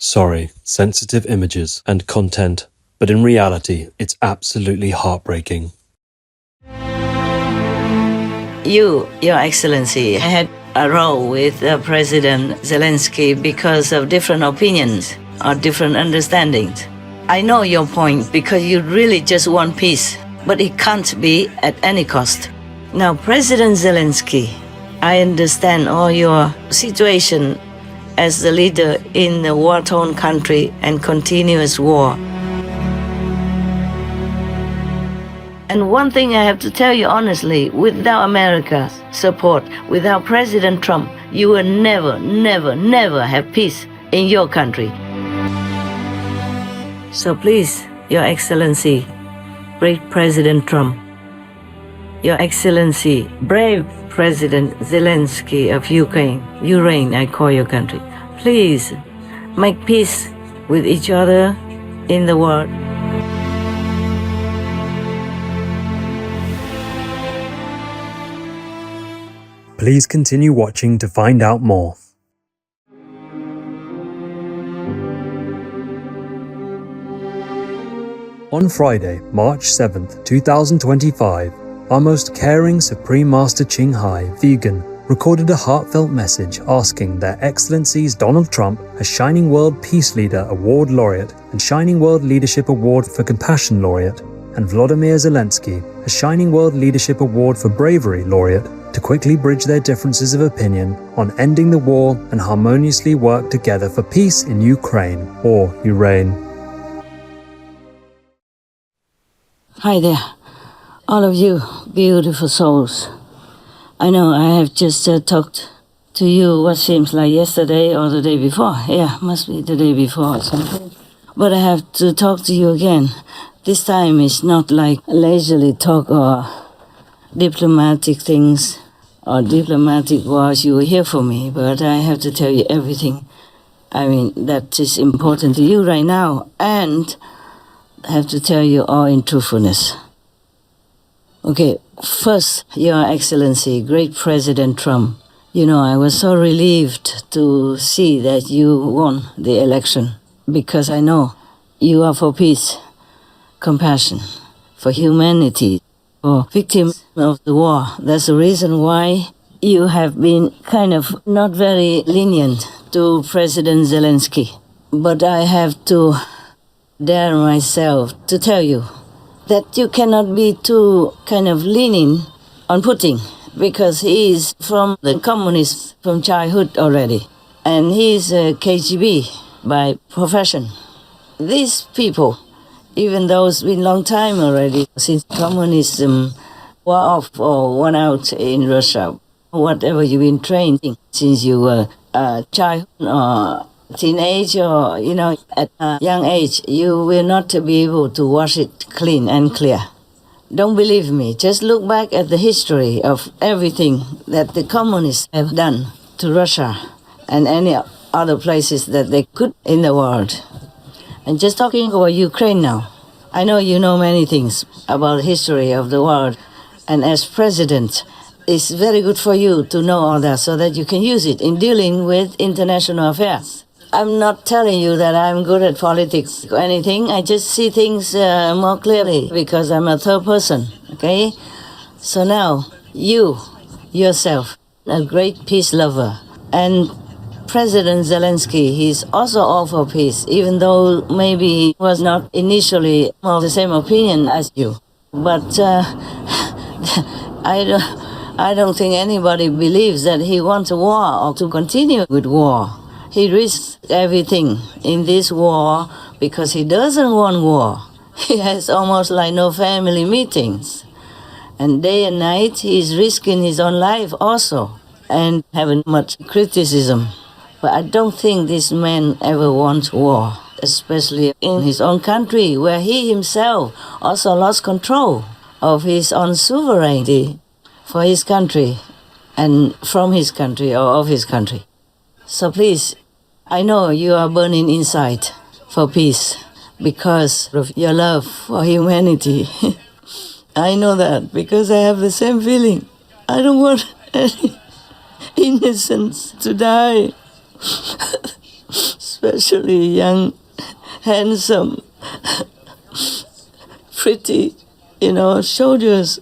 Sorry, sensitive images and content, but in reality, it's absolutely heartbreaking. Your Excellency, I had a row with President Zelensky because of different opinions or different understandings. I know your point because you really just want peace, but it can't be at any cost. Now, President Zelensky, I understand all your situation as the leader in a war-torn country and continuous war. And one thing I have to tell you honestly, without America's support, without President Trump, you will never, never, never have peace in your country. So please, Your Excellency, great President Trump, Your Excellency, brave President Zelensky of Ureign, I call your country, please make peace with each other in the world. Please continue watching to find out more. On Friday, March 7th, 2025, our most caring Supreme Master Ching Hai, vegan, recorded a heartfelt message asking Their Excellencies Donald Trump, a Shining World Peace Leader Award Laureate and Shining World Leadership Award for Compassion Laureate, and Volodymyr Zelensky, a Shining World Leadership Award for Bravery Laureate, to quickly bridge their differences of opinion on ending the war and harmoniously work together for peace in Ukraine, or Ureign. Hi there, all of you beautiful souls. I know I have just talked to you what seems like yesterday or the day before. Yeah, must be the day before or something. But I have to talk to you again. This time it's not like leisurely talk or diplomatic things or diplomatic words you will hear from me, but I have to tell you everything. I mean, that is important to you right now, and I have to tell you all in truthfulness. Okay, first, Your Excellency, great President Trump, you know, I was so relieved to see that you won the election because I know you are for peace, compassion, for humanity, for victims of the war. That's the reason why you have been kind of not very lenient to President Zelensky. But I have to dare myself to tell you that you cannot be too kind of lenient on Putin because he is from the communists from childhood already. And he is a KGB by profession. These people, even though it's been a long time already since communism wore off or won out in Russia, whatever you've been trained in since you were a child or teenage or, you know, at a young age, you will not be able to wash it clean and clear. Don't believe me. Just look back at the history of everything that the communists have done to Russia and any other places that they could in the world. And just talking about Ukraine now, I know you know many things about the history of the world, and as president, it's very good for you to know all that so that you can use it in dealing with international affairs. I'm not telling you that I'm good at politics or anything. I just see things more clearly because I'm a third person, okay? So now, you, yourself, a great peace lover, and President Zelensky, he's also all for peace, even though maybe he was not initially of the same opinion as you. But I don't think anybody believes that he wants a war or to continue with war. He risks everything in this war because he doesn't want war. He has almost like no family meetings. And day and night, he's risking his own life also and having much criticism. But I don't think this man ever wants war, especially in his own country, where he himself also lost control of his own sovereignty for his country and from his country or of his country. So please, I know you are burning inside for peace because of your love for humanity. I know that because I have the same feeling. I don't want any innocents to die. especially young, handsome, pretty, soldiers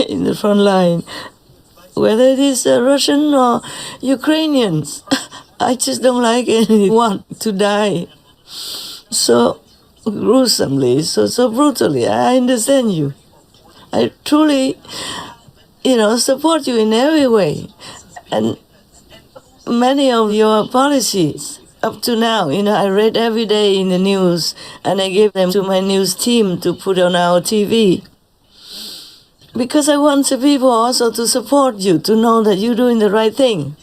in the front line, whether it is Russian or Ukrainians. I just don't like anyone to die so gruesomely, so brutally. I understand you. I truly, support you in every way. And many of your policies up to now, I read every day in the news, and I gave them to my news team to put on our TV. Because I want the people also to support you, to know that you're doing the right thing.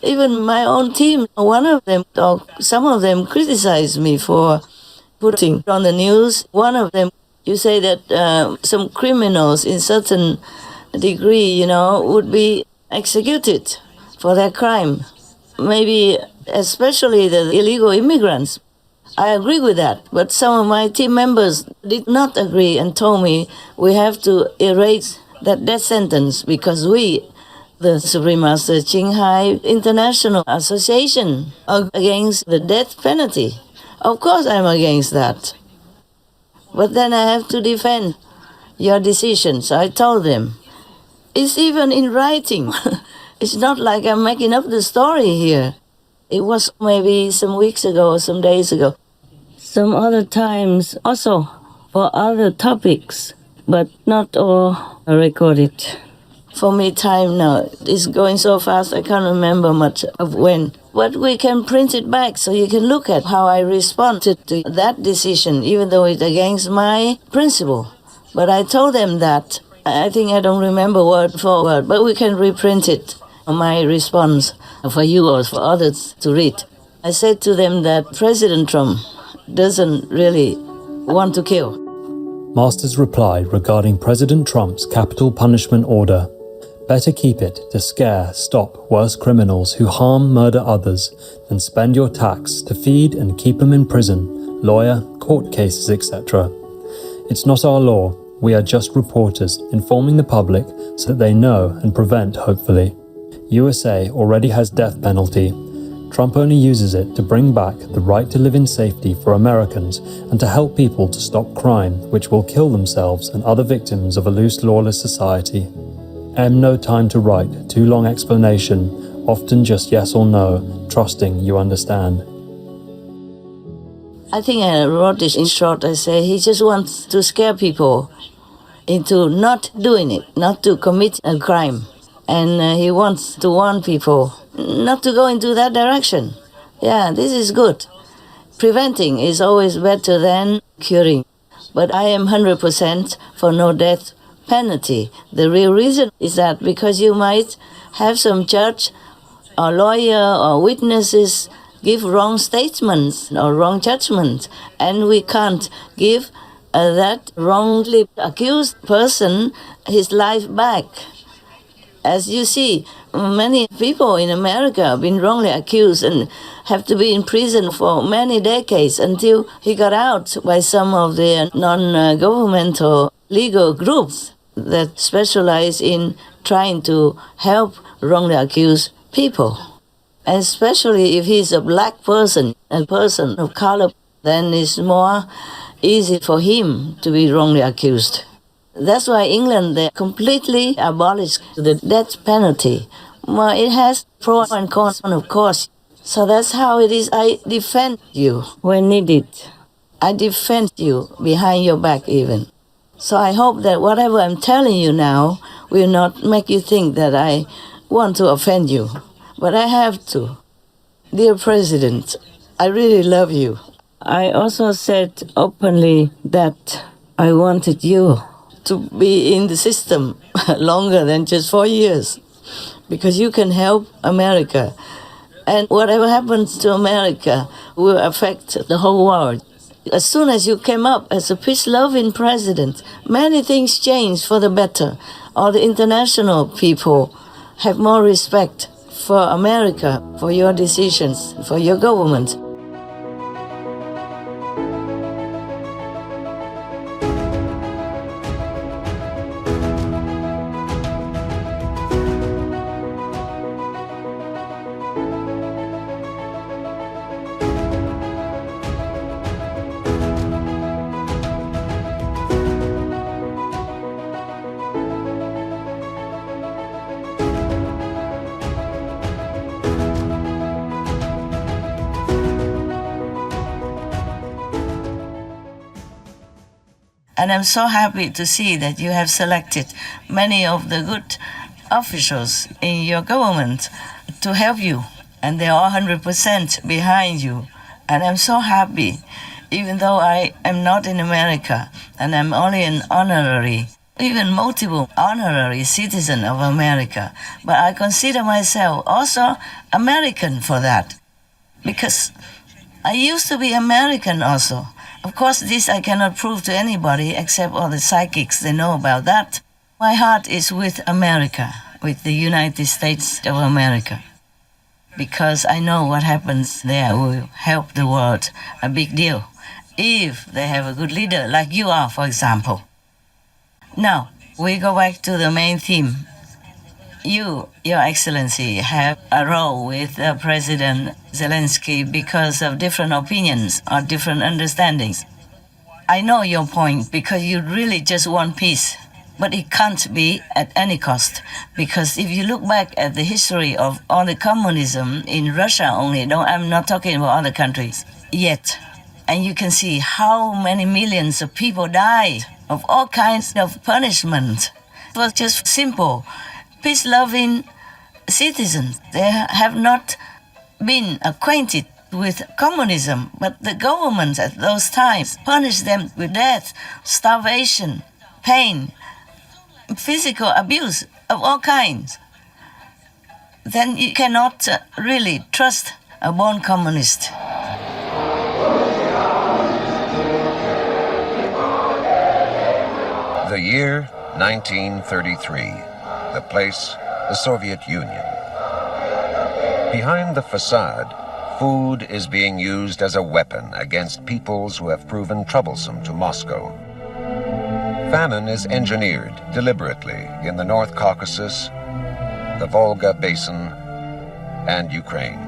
Even my own team, one of them, or some of them, criticized me for putting on the news. One of them, you say that some criminals in certain degree, would be executed for their crime. Maybe especially the illegal immigrants. I agree with that, but some of my team members did not agree and told me we have to erase that death sentence because we, the Supreme Master Qinghai International Association, are against the death penalty. Of course I'm against that. But then I have to defend your decisions. I told them. It's even in writing. It's not like I'm making up the story here. It was maybe some weeks ago or some days ago. Some other times also for other topics, but not all recorded. For me, time now is going so fast I can't remember much of when. But we can print it back so you can look at how I responded to that decision, even though it's against my principle. But I told them that. I think I don't remember word for word, but we can reprint it. My response for you or for others to read. I said to them that President Trump doesn't really want to kill. Master's reply regarding President Trump's capital punishment order. Better keep it to scare, stop worse criminals who harm, murder others than spend your tax to feed and keep them in prison, lawyer, court cases, etc. It's not our law. We are just reporters informing the public so that they know and prevent, hopefully. USA already has death penalty. Trump only uses it to bring back the right to live in safety for Americans and to help people to stop crime, which will kill themselves and other victims of a loose, lawless society. No time to write too long explanation, often just yes or no, trusting you understand. I think I wrote this in short. I say he just wants to scare people into not doing it, not to commit a crime. And he wants to warn people not to go into that direction. Yeah, this is good. Preventing is always better than curing. But I am 100% for no death penalty. The real reason is that because you might have some judge or lawyer or witnesses give wrong statements or wrong judgment, and we can't give that wrongly accused person his life back. As you see, many people in America have been wrongly accused and have to be in prison for many decades until he got out by some of the non-governmental legal groups that specialize in trying to help wrongly accused people. And especially if he's a black person, a person of color, then it's more easy for him to be wrongly accused. That's why England, they completely abolished the death penalty. Well, it has pros and cons, of course. So that's how it is. I defend you when needed. I defend you behind your back even. So I hope that whatever I'm telling you now will not make you think that I want to offend you. But I have to. Dear President, I really love you. I also said openly that I wanted you to be in the system longer than just 4 years, because you can help America. And whatever happens to America will affect the whole world. As soon as you came up as a peace-loving president, many things changed for the better. All the international people have more respect for America, for your decisions, for your government. And I'm so happy to see that you have selected many of the good officials in your government to help you. And they're all 100% behind you. And I'm so happy, even though I am not in America and I'm only an honorary, even multiple honorary citizen of America. But I consider myself also American for that, because I used to be American also. Of course, this I cannot prove to anybody except all the psychics, they know about that. My heart is with America, with the United States of America, because I know what happens there will help the world a big deal, if they have a good leader like you are, for example. Now, we go back to the main theme. You, Your Excellency, have a role with President Zelensky because of different opinions or different understandings. I know your point, because you really just want peace. But it can't be at any cost, because if you look back at the history of all the communism in Russia only, I'm not talking about other countries yet, and you can see how many millions of people died of all kinds of punishment. It was just simple, peace-loving citizens. They have not been acquainted with communism, but the government at those times punished them with death, starvation, pain, physical abuse of all kinds. Then you cannot really trust a born communist. The year 1933. The place, the Soviet Union. Behind the facade, food is being used as a weapon against peoples who have proven troublesome to Moscow. Famine is engineered deliberately in the North Caucasus, the Volga Basin, and Ukraine.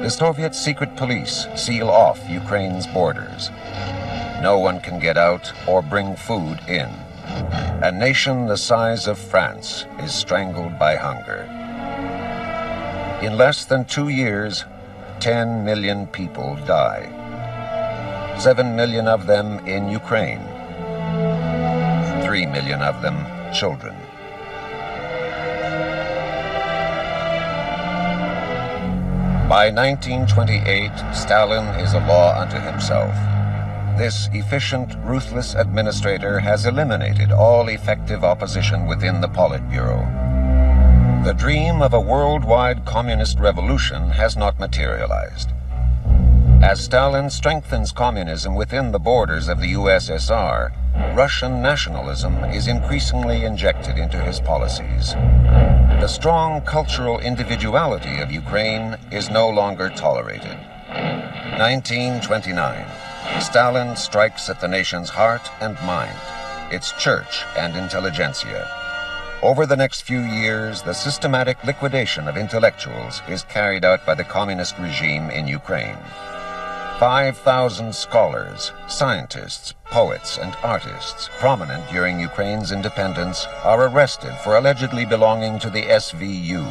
The Soviet secret police seal off Ukraine's borders. No one can get out or bring food in. A nation the size of France is strangled by hunger. In less than 2 years, 10 million people die. 7 million of them in Ukraine. 3 million of them children. By 1928, Stalin is a law unto himself. This efficient, ruthless administrator has eliminated all effective opposition within the Politburo. The dream of a worldwide communist revolution has not materialized. As Stalin strengthens communism within the borders of the USSR, Russian nationalism is increasingly injected into his policies. The strong cultural individuality of Ukraine is no longer tolerated. 1929. Stalin strikes at the nation's heart and mind, its church and intelligentsia. Over the next few years, the systematic liquidation of intellectuals is carried out by the communist regime in Ukraine. 5,000 scholars, scientists, poets, and artists prominent during Ukraine's independence are arrested for allegedly belonging to the SVU,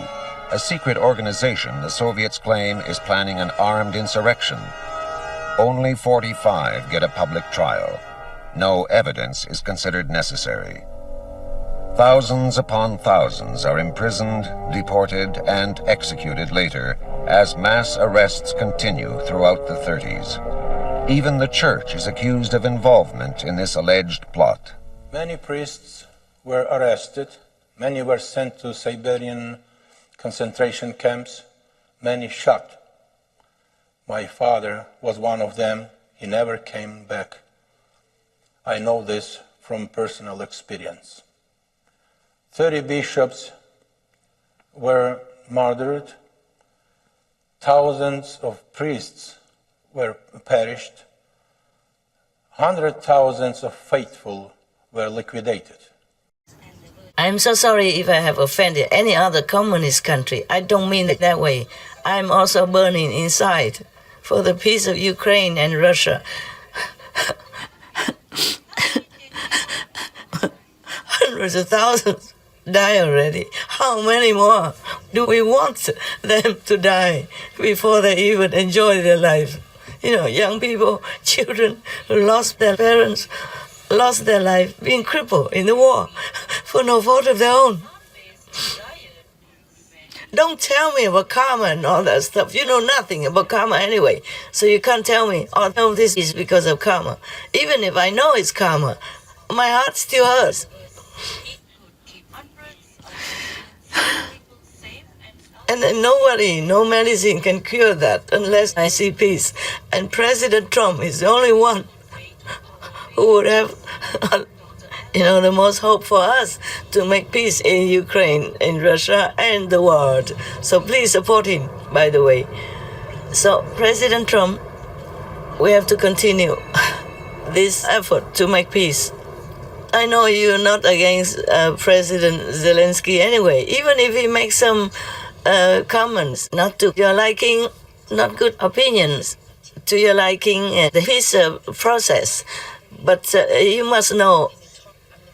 a secret organization the Soviets claim is planning an armed insurrection. Only 45 get a public trial. No evidence is considered necessary. Thousands upon thousands are imprisoned, deported, and executed later as mass arrests continue throughout the 30s. Even the church is accused of involvement in this alleged plot. Many priests were arrested. Many were sent to Siberian concentration camps. Many shot. My father was one of them. He never came back. I know this from personal experience. 30 bishops were murdered. Thousands of priests were perished. 100,000 of faithful were liquidated. I'm so sorry if I have offended any other communist country. I don't mean it that way. I'm also burning inside for the peace of Ukraine and Russia. Hundreds of thousands die already. How many more do we want them to die before they even enjoy their life? You know, young people, children who lost their parents, lost their life being crippled in the war for no fault of their own. Don't tell me about karma and all that stuff. You know nothing about karma anyway, so you can't tell me, oh, no, this is because of karma. Even if I know it's karma, my heart still hurts. And nobody, no medicine can cure that unless I see peace. And President Trump is the only one who would have, the most hope for us to make peace in Ukraine, in Russia, and the world. So please support him, by the way. So President Trump, we have to continue this effort to make peace. I know you're not against President Zelensky anyway, even if he makes some comments not to your liking, not good opinions to your liking, the peace process. But you must know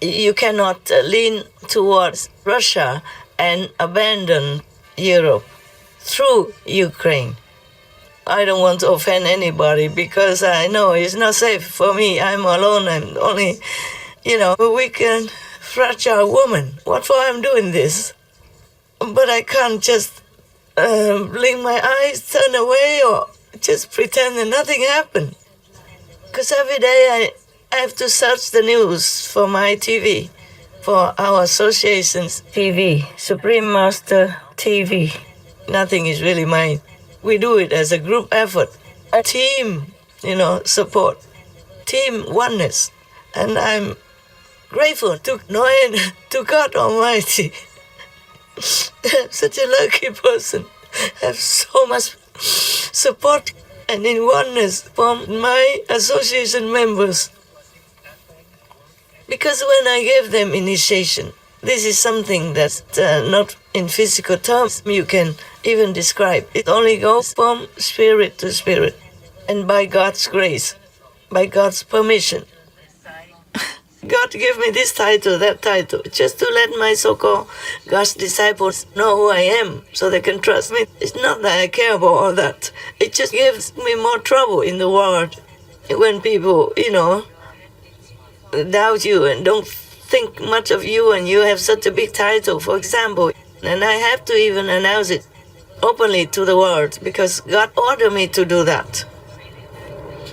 you cannot lean towards Russia and abandon Europe through Ukraine. I don't want to offend anybody because I know it's not safe for me. I'm alone. I'm only, a weak and fragile woman. What for I'm doing this? But I can't just blink my eyes, turn away, or just pretend that nothing happened. Because every day I have to search the news for my TV, for our association's TV, Supreme Master TV. Nothing is really mine. We do it as a group effort, a team, support, team oneness. And I'm grateful to knowing to God Almighty. I'm such a lucky person. I have so much support and in oneness from my association members. Because when I gave them initiation, this is something that's not in physical terms you can even describe. It only goes from spirit to spirit. And by God's grace, by God's permission. God gave me this title, that title, just to let my so-called God's disciples know who I am, so they can trust me. It's not that I care about all that. It just gives me more trouble in the world when people, doubt you and don't think much of you, and you have such a big title, for example. And I have to even announce it openly to the world because God ordered me to do that.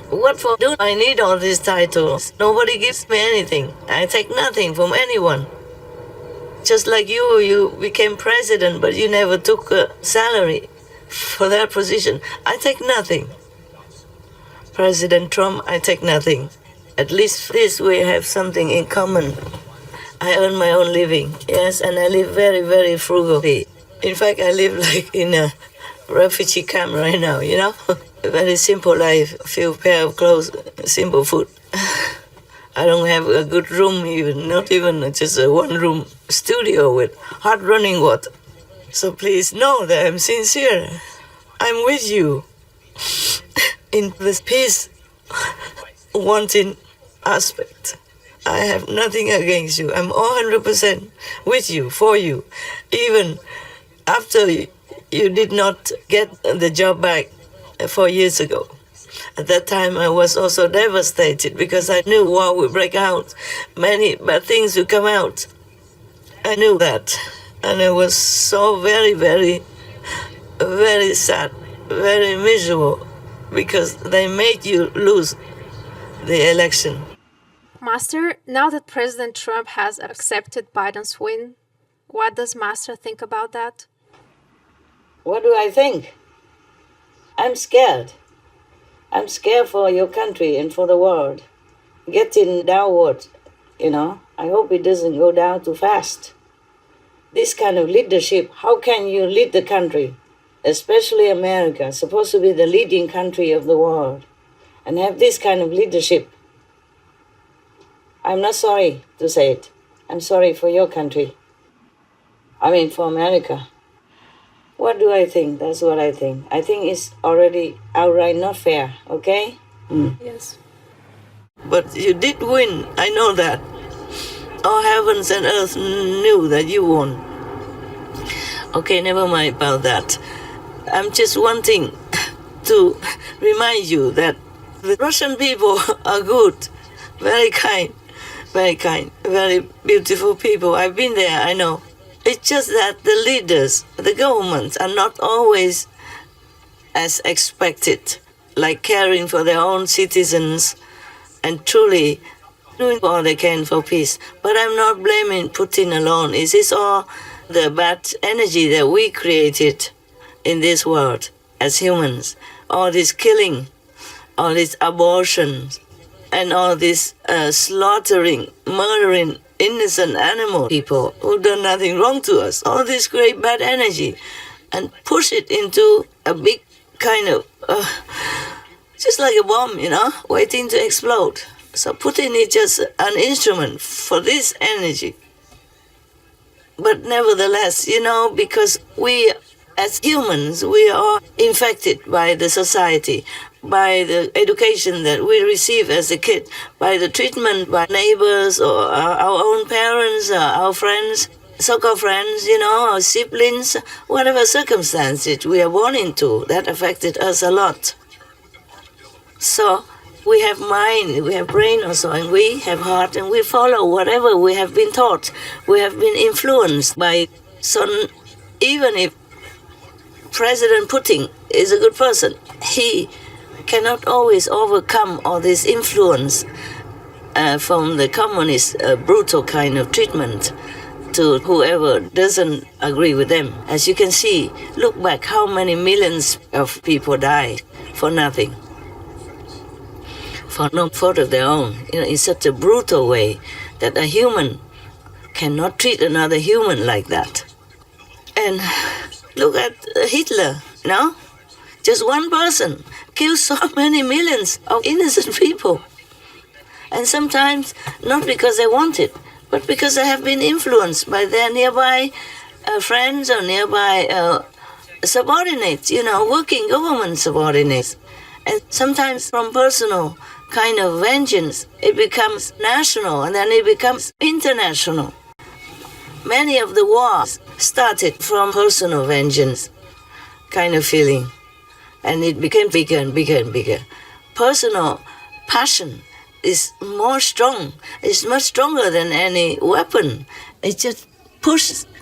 What for do I need all these titles? Nobody gives me anything. I take nothing from anyone. Just like you became president, but you never took a salary for that position. I take nothing. President Trump, I take nothing. At least this we have something in common. I earn my own living, yes, and I live very, very frugally. In fact, I live like in a refugee camp right now, A very simple life, a few pair of clothes, simple food. I don't have a good room even, not even just a one-room studio with hot running water. So please know that I'm sincere. I'm with you in this peace wanting aspect. I have nothing against you. I'm 100% with you, for you. Even after you did not get the job back 4 years ago. At that time, I was also devastated because I knew war would break out. Many bad things would come out. I knew that. And I was so very, very, very sad, very miserable because they made you lose the election. Master, now that President Trump has accepted Biden's win, what does Master think about that? What do I think? I'm scared. I'm scared for your country and for the world. Getting downward, I hope it doesn't go down too fast. This kind of leadership, how can you lead the country, especially America, supposed to be the leading country of the world, and have this kind of leadership? I'm not sorry to say it. I'm sorry for your country. For America. What do I think? That's what I think. I think it's already outright not fair, okay? Yes. But you did win. I know that. All heavens and earth knew that you won. Okay, never mind about that. I'm just wanting to remind you that the Russian people are good, very kind. very kind, very beautiful people. I've been there, I know. It's just that the leaders, the governments, are not always as expected, like caring for their own citizens and truly doing all they can for peace. But I'm not blaming Putin alone. It is all the bad energy that we created in this world as humans. All this killing, all this abortion, and all this slaughtering, murdering innocent animal people who done nothing wrong to us. All this great bad energy, and push it into a big kind of, just like a bomb, waiting to explode. So Putin is just an instrument for this energy. But nevertheless, because we as humans, we are infected by the society, by the education that we receive as a kid, by the treatment by neighbors or our own parents, or our friends, so-called friends, our siblings, whatever circumstances we are born into, that affected us a lot. So we have mind, we have brain also, and we have heart, and we follow whatever we have been taught. We have been influenced by. So even if President Putin is a good person, he cannot always overcome all this influence from the communist brutal kind of treatment to whoever doesn't agree with them. As you can see, look back how many millions of people died for nothing, for no fault of their own, in such a brutal way that a human cannot treat another human like that. And look at Hitler, just one person kills so many millions of innocent people. And sometimes not because they want it, but because they have been influenced by their nearby friends or nearby subordinates, working government subordinates. And sometimes from personal kind of vengeance, it becomes national and then it becomes international. Many of the wars started from personal vengeance kind of feeling, and it became bigger and bigger and bigger. Personal passion is more strong. It's much stronger than any weapon. It just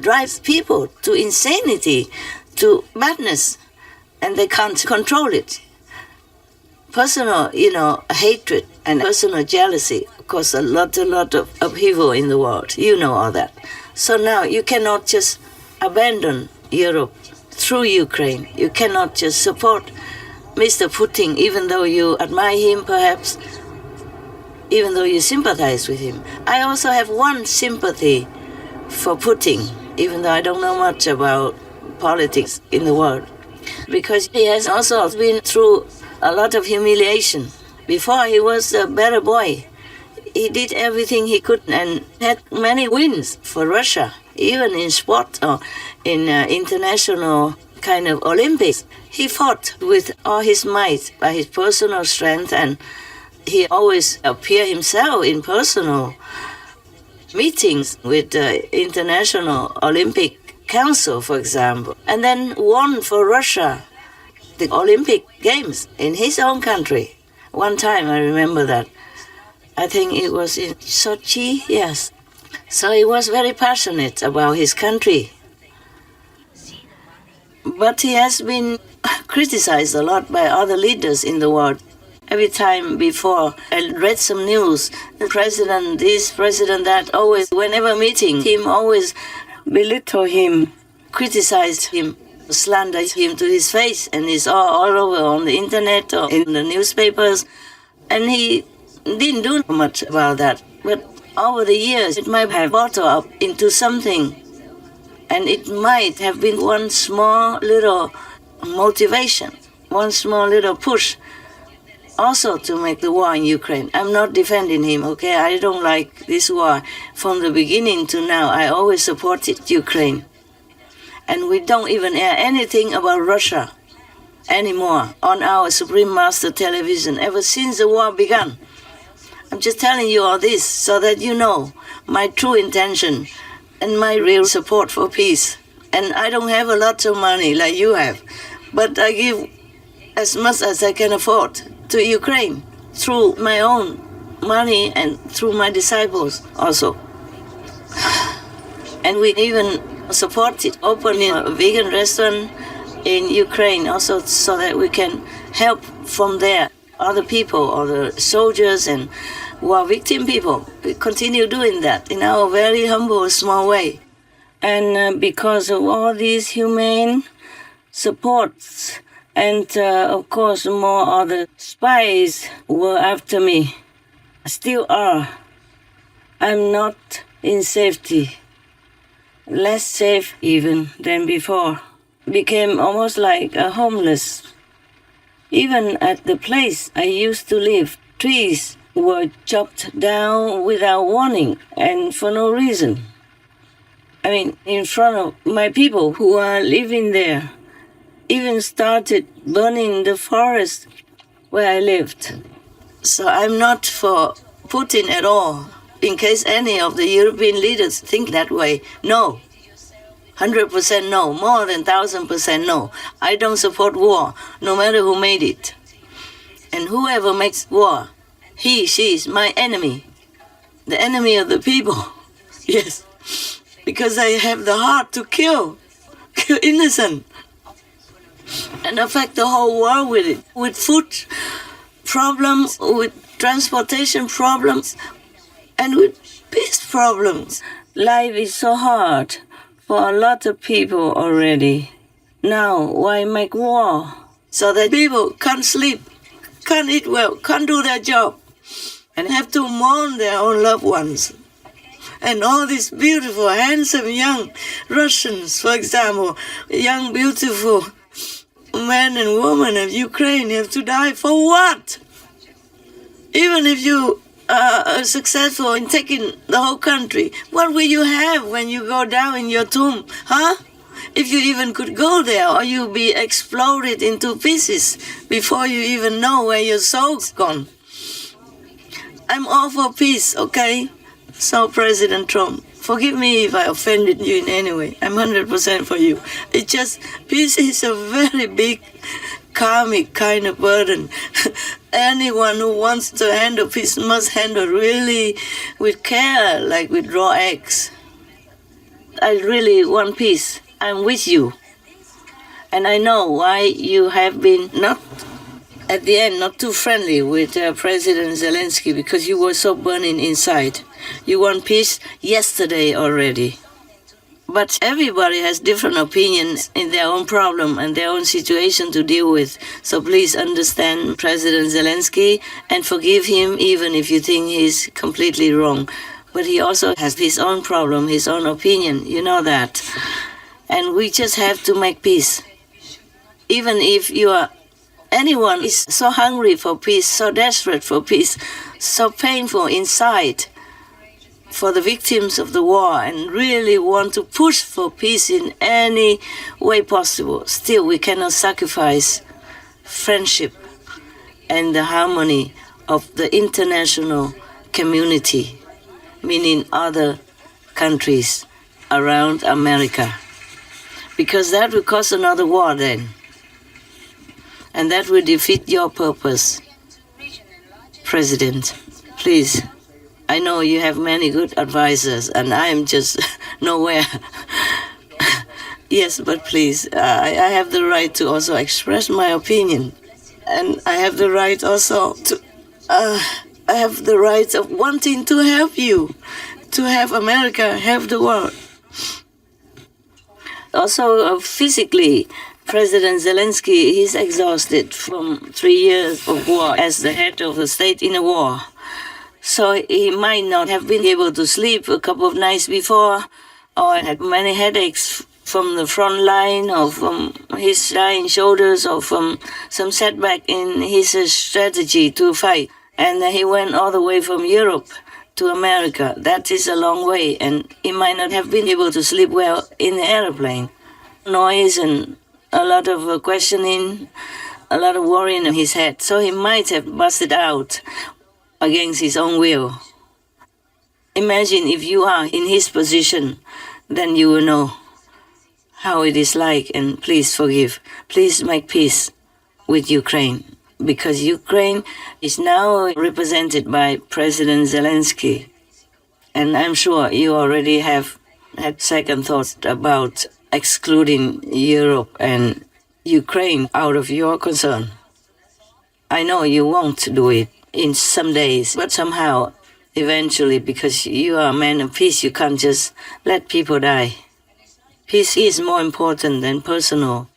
drives people to insanity, to madness, and they can't control it. Personal, hatred and personal jealousy cause a lot of upheaval in the world. You know all that. So now you cannot just abandon Europe through Ukraine. You cannot just support Mr. Putin, even though you admire him perhaps, even though you sympathize with him. I also have one sympathy for Putin, even though I don't know much about politics in the world, because he has also been through a lot of humiliation. Before, he was a better boy. He did everything he could and had many wins for Russia, even in sport or in international kind of Olympics. He fought with all his might by his personal strength, and he always appeared himself in personal meetings with the International Olympic Council, for example, and then won for Russia the Olympic Games in his own country. One time, I remember that. I think it was in Sochi, yes. So he was very passionate about his country. But he has been criticized a lot by other leaders in the world. Every time before I read some news, the president this, president that, always, whenever meeting him, always belittle him, criticize him, slander him to his face, and it's all over on the internet or in the newspapers. And he didn't do much about that. But over the years, it might have bottled up into something. And it might have been one small little motivation, one small little push, also to make the war in Ukraine. I'm not defending him, okay? I don't like this war. From the beginning to now, I always supported Ukraine. And we don't even air anything about Russia anymore on our Supreme Master television ever since the war began. I'm just telling you all this so that you know my true intention and my real support for peace. And I don't have a lot of money like you have, but I give as much as I can afford to Ukraine through my own money and through my disciples also. And we even supported opening a vegan restaurant in Ukraine also so that we can help from there other people, other soldiers and war victim people. We continue doing that in our very humble, small way. And because of all these humane supports and of course more other spies were after me, still are. I'm not in safety. Less safe even than before. Became almost like a homeless. Even at the place I used to live, trees were chopped down without warning and for no reason. I mean, in front of my people who are living there, even started burning the forest where I lived. So I'm not for Putin at all, in case any of the European leaders think that way. No. 100% no, more than 1,000% no. I don't support war, no matter who made it. And whoever makes war, he, she is my enemy. The enemy of the people. Yes. Because I have the heart to kill innocent. And affect the whole world with it. With food problems, with transportation problems, and with peace problems. Life is so hard for a lot of people already. Now, why make war? So that people can't sleep, can't eat well, can't do their job, and have to mourn their own loved ones. And all these beautiful, handsome young Russians, for example, young, beautiful men and women of Ukraine have to die for what? Even if you are successful in taking the whole country, what will you have when you go down in your tomb, huh? If you even could go there, or you'll be exploded into pieces before you even know where your soul's gone. I'm all for peace, okay? So, President Trump, forgive me if I offended you in any way. I'm 100% for you. It's just, peace is a very big karmic kind of burden. Anyone who wants to handle peace must handle really with care, like with raw eggs. I really want peace. I'm with you. And I know why you have been not, at the end, not too friendly with President Zelensky, because you were so burning inside. You want peace yesterday already. But everybody has different opinions in their own problem and their own situation to deal with. So please understand President Zelensky and forgive him even if you think he's completely wrong. But he also has his own problem, his own opinion. You know that. And we just have to make peace. Even if anyone is so hungry for peace, so desperate for peace, so painful inside, for the victims of the war, and really want to push for peace in any way possible. Still, we cannot sacrifice friendship and the harmony of the international community, meaning other countries around America. Because that will cause another war then. And that will defeat your purpose. President, please. I know you have many good advisors, and I am just nowhere. Yes, but please, I have the right to also express my opinion. And I have the right also to, I have the right of wanting to help you, to have America, have the world. Also, physically, President Zelensky, he's exhausted from 3 years of war as the head of the state in a war. So he might not have been able to sleep a couple of nights before, or had many headaches from the front line, or from his dying shoulders, or from some setback in his strategy to fight. And he went all the way from Europe to America. That is a long way, and he might not have been able to sleep well in the airplane. Noise and a lot of questioning, a lot of worrying in his head. So he might have busted out against his own will. Imagine if you are in his position, then you will know how it is like, and please forgive. Please make peace with Ukraine. because Ukraine is now represented by President Zelensky. And I'm sure you already have had second thoughts about excluding Europe and Ukraine out of your concern. I know you won't do it in some days, but somehow, eventually, because you are a man of peace, you can't just let people die. Peace is more important than personal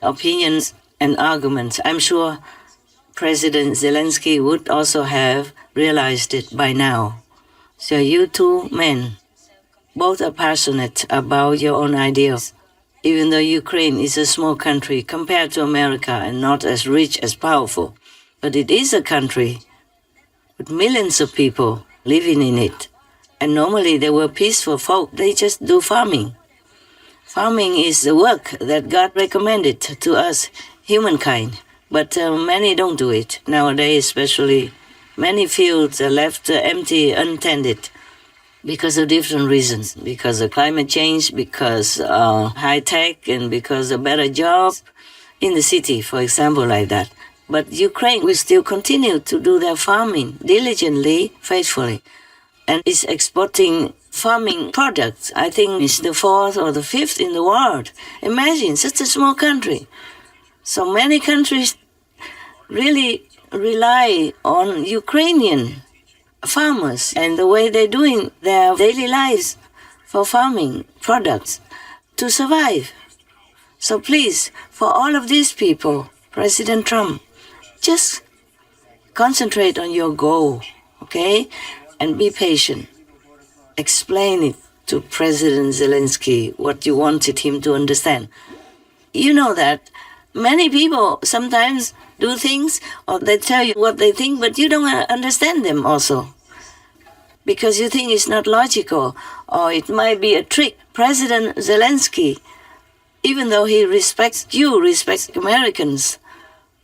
opinions and arguments. I'm sure President Zelensky would also have realized it by now. So you two men, both are passionate about your own ideals. Even though Ukraine is a small country compared to America and not as rich as powerful, but it is a country with millions of people living in it. And normally they were peaceful folk. They just do farming. Farming is the work that God recommended to us, humankind. But many don't do it. Nowadays, especially, many fields are left empty, untended, because of different reasons. Because of climate change, because high tech, and because of better jobs in the city, for example, like that. But Ukraine will still continue to do their farming diligently, faithfully, and is exporting farming products. I think it's the 4th or the 5th in the world. Imagine, such a small country. So many countries really rely on Ukrainian farmers and the way they're doing their daily lives for farming products to survive. So please, for all of these people, President Trump, just concentrate on your goal, okay? And be patient. Explain it to President Zelensky what you wanted him to understand. You know that many people sometimes do things or they tell you what they think, but you don't understand them also because you think it's not logical or it might be a trick. President Zelensky, even though he respects you, respects Americans,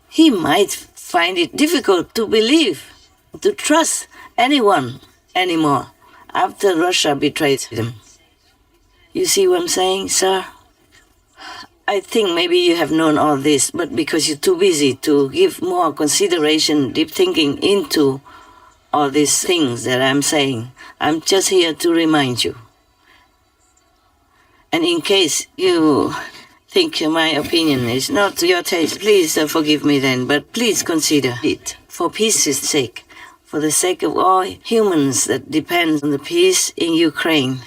he might find it difficult to believe, to trust anyone anymore after Russia betrayed him. You see what I'm saying, sir? I think maybe you have known all this, but because you're too busy to give more consideration, deep thinking into all these things that I'm saying, I'm just here to remind you. And in case you think my opinion is not to your taste, please forgive me then, but please consider it for peace's sake. For the sake of all humans that depend on the peace in Ukraine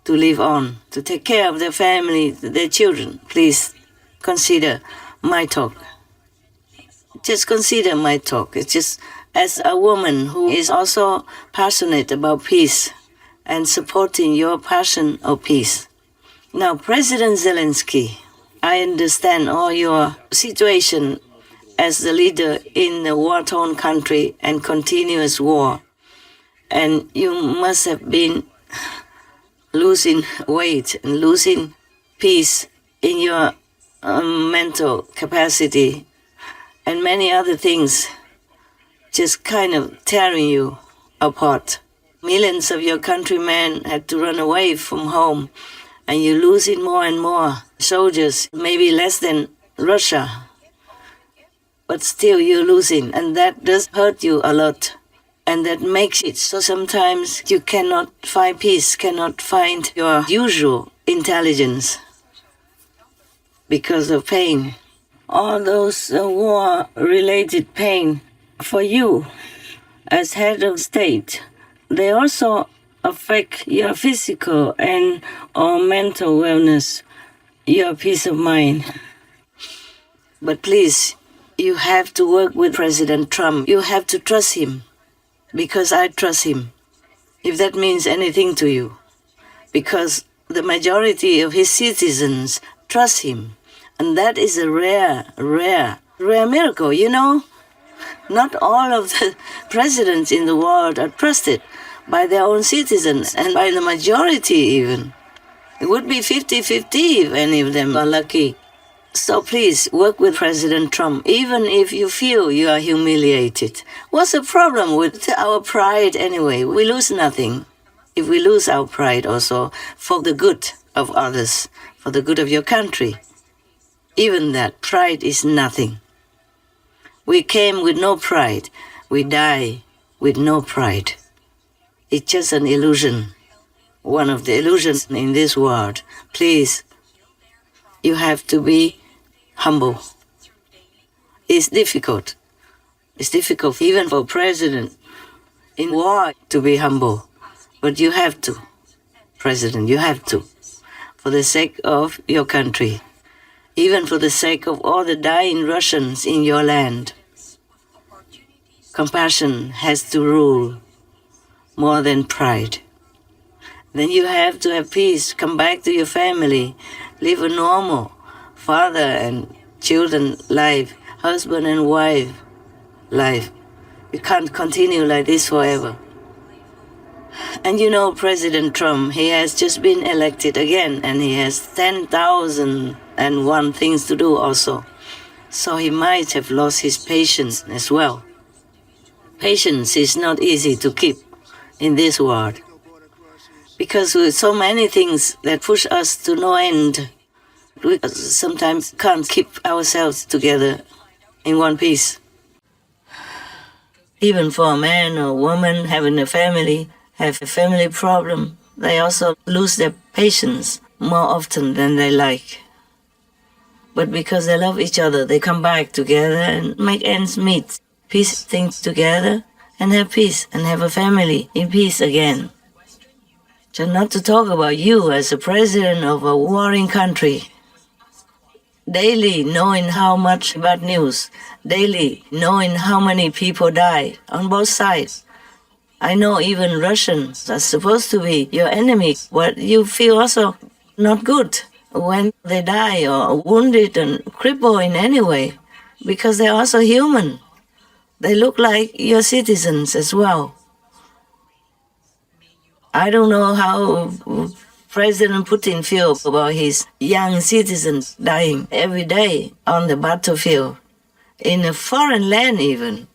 to live on, to take care of their family, their children, please consider my talk. Just consider my talk. It's just as a woman who is also passionate about peace and supporting your passion of peace. Now, President Zelensky, I understand all your situation as the leader in a war-torn country and continuous war. And you must have been losing weight and losing peace in your mental capacity and many other things just kind of tearing you apart. Millions of your countrymen had to run away from home and you're losing more and more soldiers, maybe less than Russia. But still you're losing, and that does hurt you a lot. And that makes it so sometimes you cannot find peace, cannot find your usual intelligence because of pain. All those war-related pain for you as head of state, they also affect your physical and or mental wellness, your peace of mind. But please, you have to work with President Trump. You have to trust him, because I trust him, if that means anything to you. Because the majority of his citizens trust him. And that is a rare miracle, you know? Not all of the presidents in the world are trusted by their own citizens, and by the majority even. It would be 50-50 if any of them are lucky. So please, work with President Trump, even if you feel you are humiliated. What's the problem with our pride anyway? We lose nothing if we lose our pride also for the good of others, for the good of your country. Even that, pride is nothing. We came with no pride. We die with no pride. It's just an illusion. One of the illusions in this world. Please, you have to be humble. It's difficult. It's difficult even for president in war to be humble. But you have to, President, you have to. For the sake of your country. Even for the sake of all the dying Russians in your land. Compassion has to rule more than pride. Then you have to have peace, come back to your family, live a normal father and children life, husband and wife life. You can't continue like this forever. And you know President Trump, he has just been elected again and he has 10,001 things to do also. So he might have lost his patience as well. Patience is not easy to keep in this world. Because with so many things that push us to no end, we sometimes can't keep ourselves together in one piece. Even for a man or woman having a family, have a family problem, they also lose their patience more often than they like. But because they love each other, they come back together and make ends meet, piece things together and have peace and have a family in peace again. Just not to talk about you as a president of a warring country. Daily knowing how much bad news, daily knowing how many people die on both sides. I know even Russians are supposed to be your enemy, but you feel also not good when they die or wounded and crippled in any way, because they're also human. They look like your citizens as well. I don't know how President Putin feels about his young citizens dying every day on the battlefield, in a foreign land even.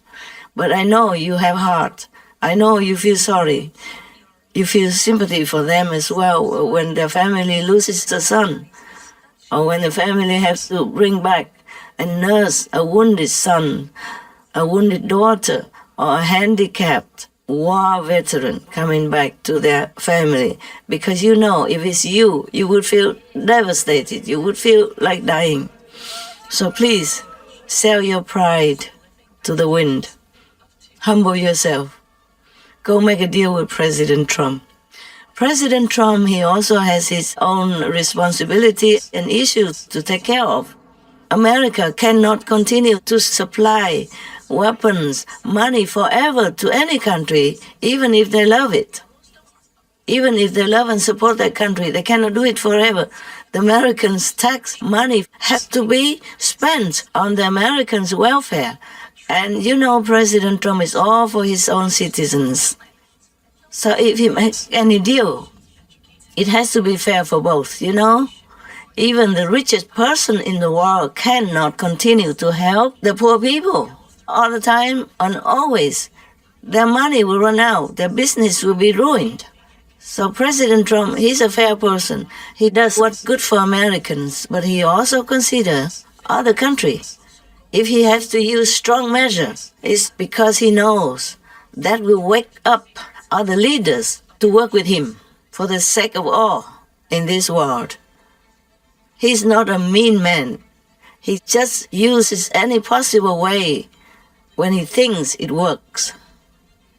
But I know you have heart. I know you feel sorry. You feel sympathy for them as well when their family loses a son, or when the family has to bring back and nurse a wounded son, a wounded daughter, or a handicapped war veteran coming back to their family. Because you know, if it's you, you would feel devastated. You would feel like dying. So please, sell your pride to the wind. Humble yourself. Go make a deal with President Trump. President Trump, he also has his own responsibility and issues to take care of. America cannot continue to supply weapons, money forever to any country, even if they love it. Even if they love and support that country, they cannot do it forever. The Americans' tax money has to be spent on the Americans' welfare. And you know President Trump is all for his own citizens. So if he makes any deal, it has to be fair for both, you know? Even the richest person in the world cannot continue to help the poor people all the time and always. Their money will run out. Their business will be ruined. So President Trump, he's a fair person. He does what's good for Americans, but he also considers other countries. If he has to use strong measures, it's because he knows that will wake up other leaders to work with him for the sake of all in this world. He's not a mean man. He just uses any possible way when he thinks it works.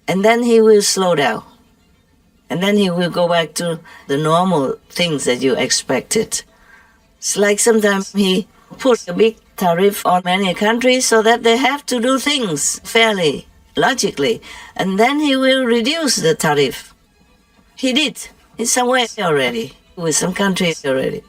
And then he will slow down. And then he will go back to the normal things that you expected. It's like sometimes he put a big tariff on many countries so that they have to do things fairly, logically. And then he will reduce the tariff. He did in some way already, with some countries already.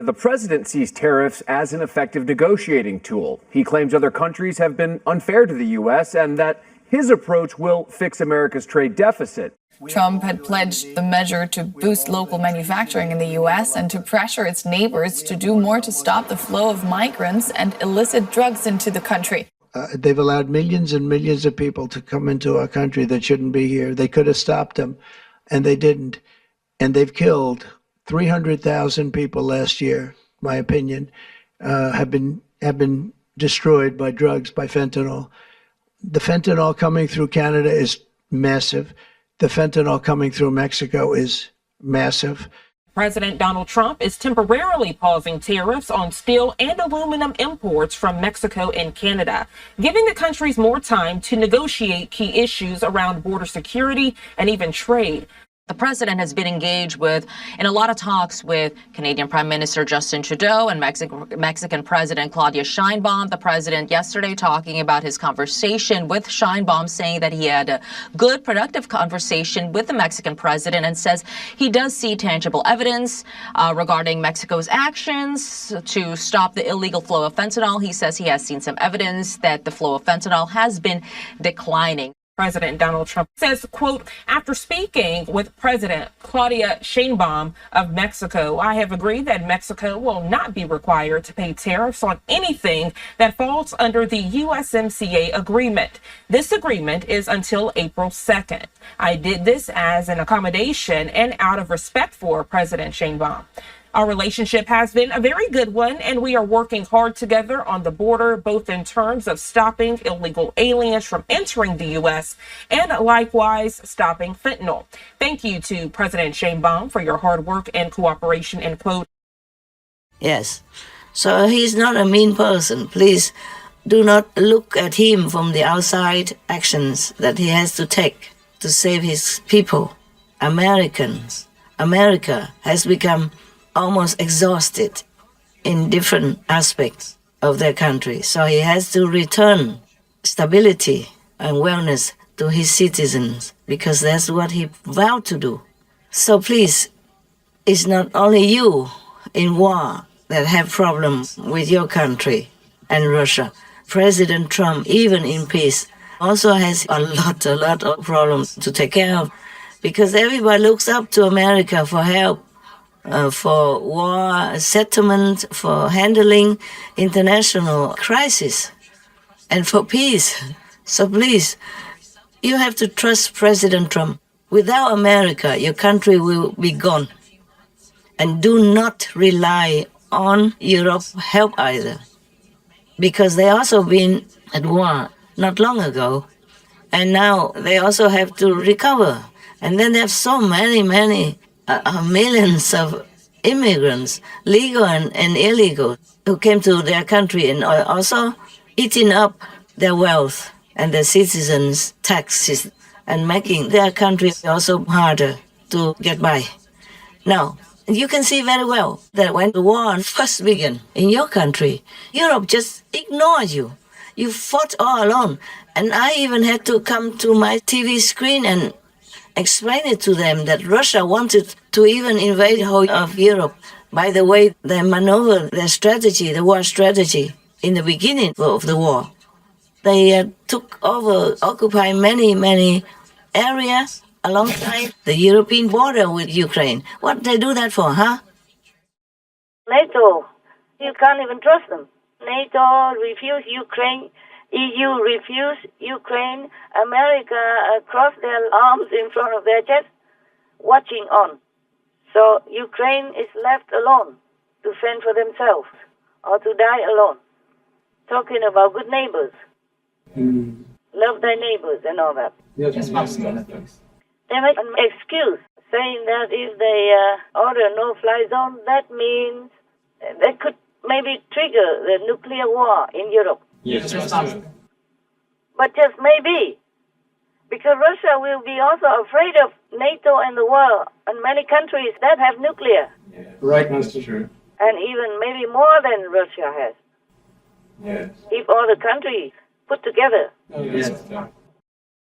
The president sees tariffs as an effective negotiating tool. He claims other countries have been unfair to the U.S. and that his approach will fix America's trade deficit. Trump had pledged the measure to boost local manufacturing in the U.S. and to pressure its neighbors to do more to stop the flow of migrants and illicit drugs into the country. They've allowed millions and millions of people to come into our country that shouldn't be here. They could have stopped them, and they didn't. And they've killed 300,000 people last year, my opinion, have been destroyed by drugs, by fentanyl. The fentanyl coming through Canada is massive. The fentanyl coming through Mexico is massive. President Donald Trump is temporarily pausing tariffs on steel and aluminum imports from Mexico and Canada, giving the countries more time to negotiate key issues around border security and even trade. The president has been engaged in a lot of talks with Canadian Prime Minister Justin Trudeau and Mexican President Claudia Sheinbaum. The president yesterday talking about his conversation with Sheinbaum, saying that he had a good, productive conversation with the Mexican president and says he does see tangible evidence regarding Mexico's actions to stop the illegal flow of fentanyl. He says he has seen some evidence that the flow of fentanyl has been declining. President Donald Trump says, quote, after speaking with President Claudia Sheinbaum of Mexico, I have agreed that Mexico will not be required to pay tariffs on anything that falls under the USMCA agreement. This agreement is until April 2nd. I did this as an accommodation and out of respect for President Sheinbaum. Our relationship has been a very good one, and we are working hard together on the border, both in terms of stopping illegal aliens from entering the U.S. and likewise stopping fentanyl. Thank you to President Sheinbaum for your hard work and cooperation, end quote. Yes. So he's not a mean person. Please do not look at him from the outside actions that he has to take to save his people, Americans. America has become almost exhausted in different aspects of their country. So he has to return stability and wellness to his citizens because that's what he vowed to do. So please, it's not only you in war that have problems with your country and Russia. President Trump, even in peace, also has a lot of problems to take care of because everybody looks up to America for help. For war settlement, for handling international crisis, and for peace. So please, you have to trust President Trump. Without America, your country will be gone. And do not rely on Europe's help either, because they also been at war not long ago, and now they also have to recover. And then they have so many millions of immigrants, legal and illegal, who came to their country and are also eating up their wealth and their citizens' taxes and making their country also harder to get by. Now, you can see very well that when the war first began in your country, Europe just ignored you. You fought all alone. And I even had to come to my TV screen and explain it to them that Russia wanted to even invade the whole of Europe. By the way, they maneuvered their strategy, the war strategy, in the beginning of the war. They took over, occupied many areas alongside the European border with Ukraine. What they do that for, huh? NATO, you can't even trust them. NATO refused Ukraine. EU refused Ukraine. America crossed their arms in front of their chest, watching on. So Ukraine is left alone to fend for themselves or to die alone. Talking about good neighbors. Love thy neighbors and all that. Yes, they make an excuse saying that if they order no-fly zone, that means they could maybe trigger the nuclear war in Europe. Yes, but just maybe, because Russia will be also afraid of NATO and the world and many countries that have nuclear. Yeah. Right, Mr. True. And even maybe more than Russia has. Yes. If all the countries put together. Yes.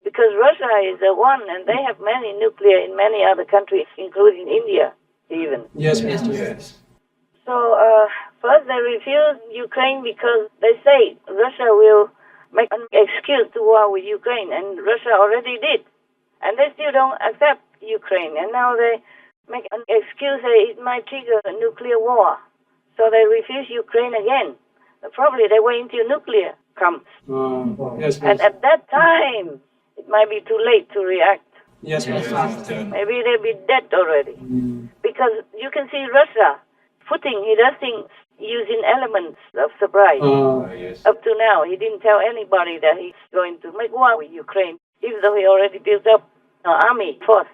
Because Russia is the one, and they have many nuclear in many other countries, including India, even. Yes, Mr. Yes. So first they refuse Ukraine because they say Russia will make an excuse to war with Ukraine, and Russia already did. And they still don't accept Ukraine, and now they make an excuse that it might trigger a nuclear war. So they refuse Ukraine again. Probably they wait until nuclear comes. Yes, and at that time, it might be too late to react. Yes, maybe they'll be dead already. Because you can see Russia Putin, he does things using elements of surprise. Yes. Up to now, he didn't tell anybody that he's going to make war with Ukraine, even though he already built up an army force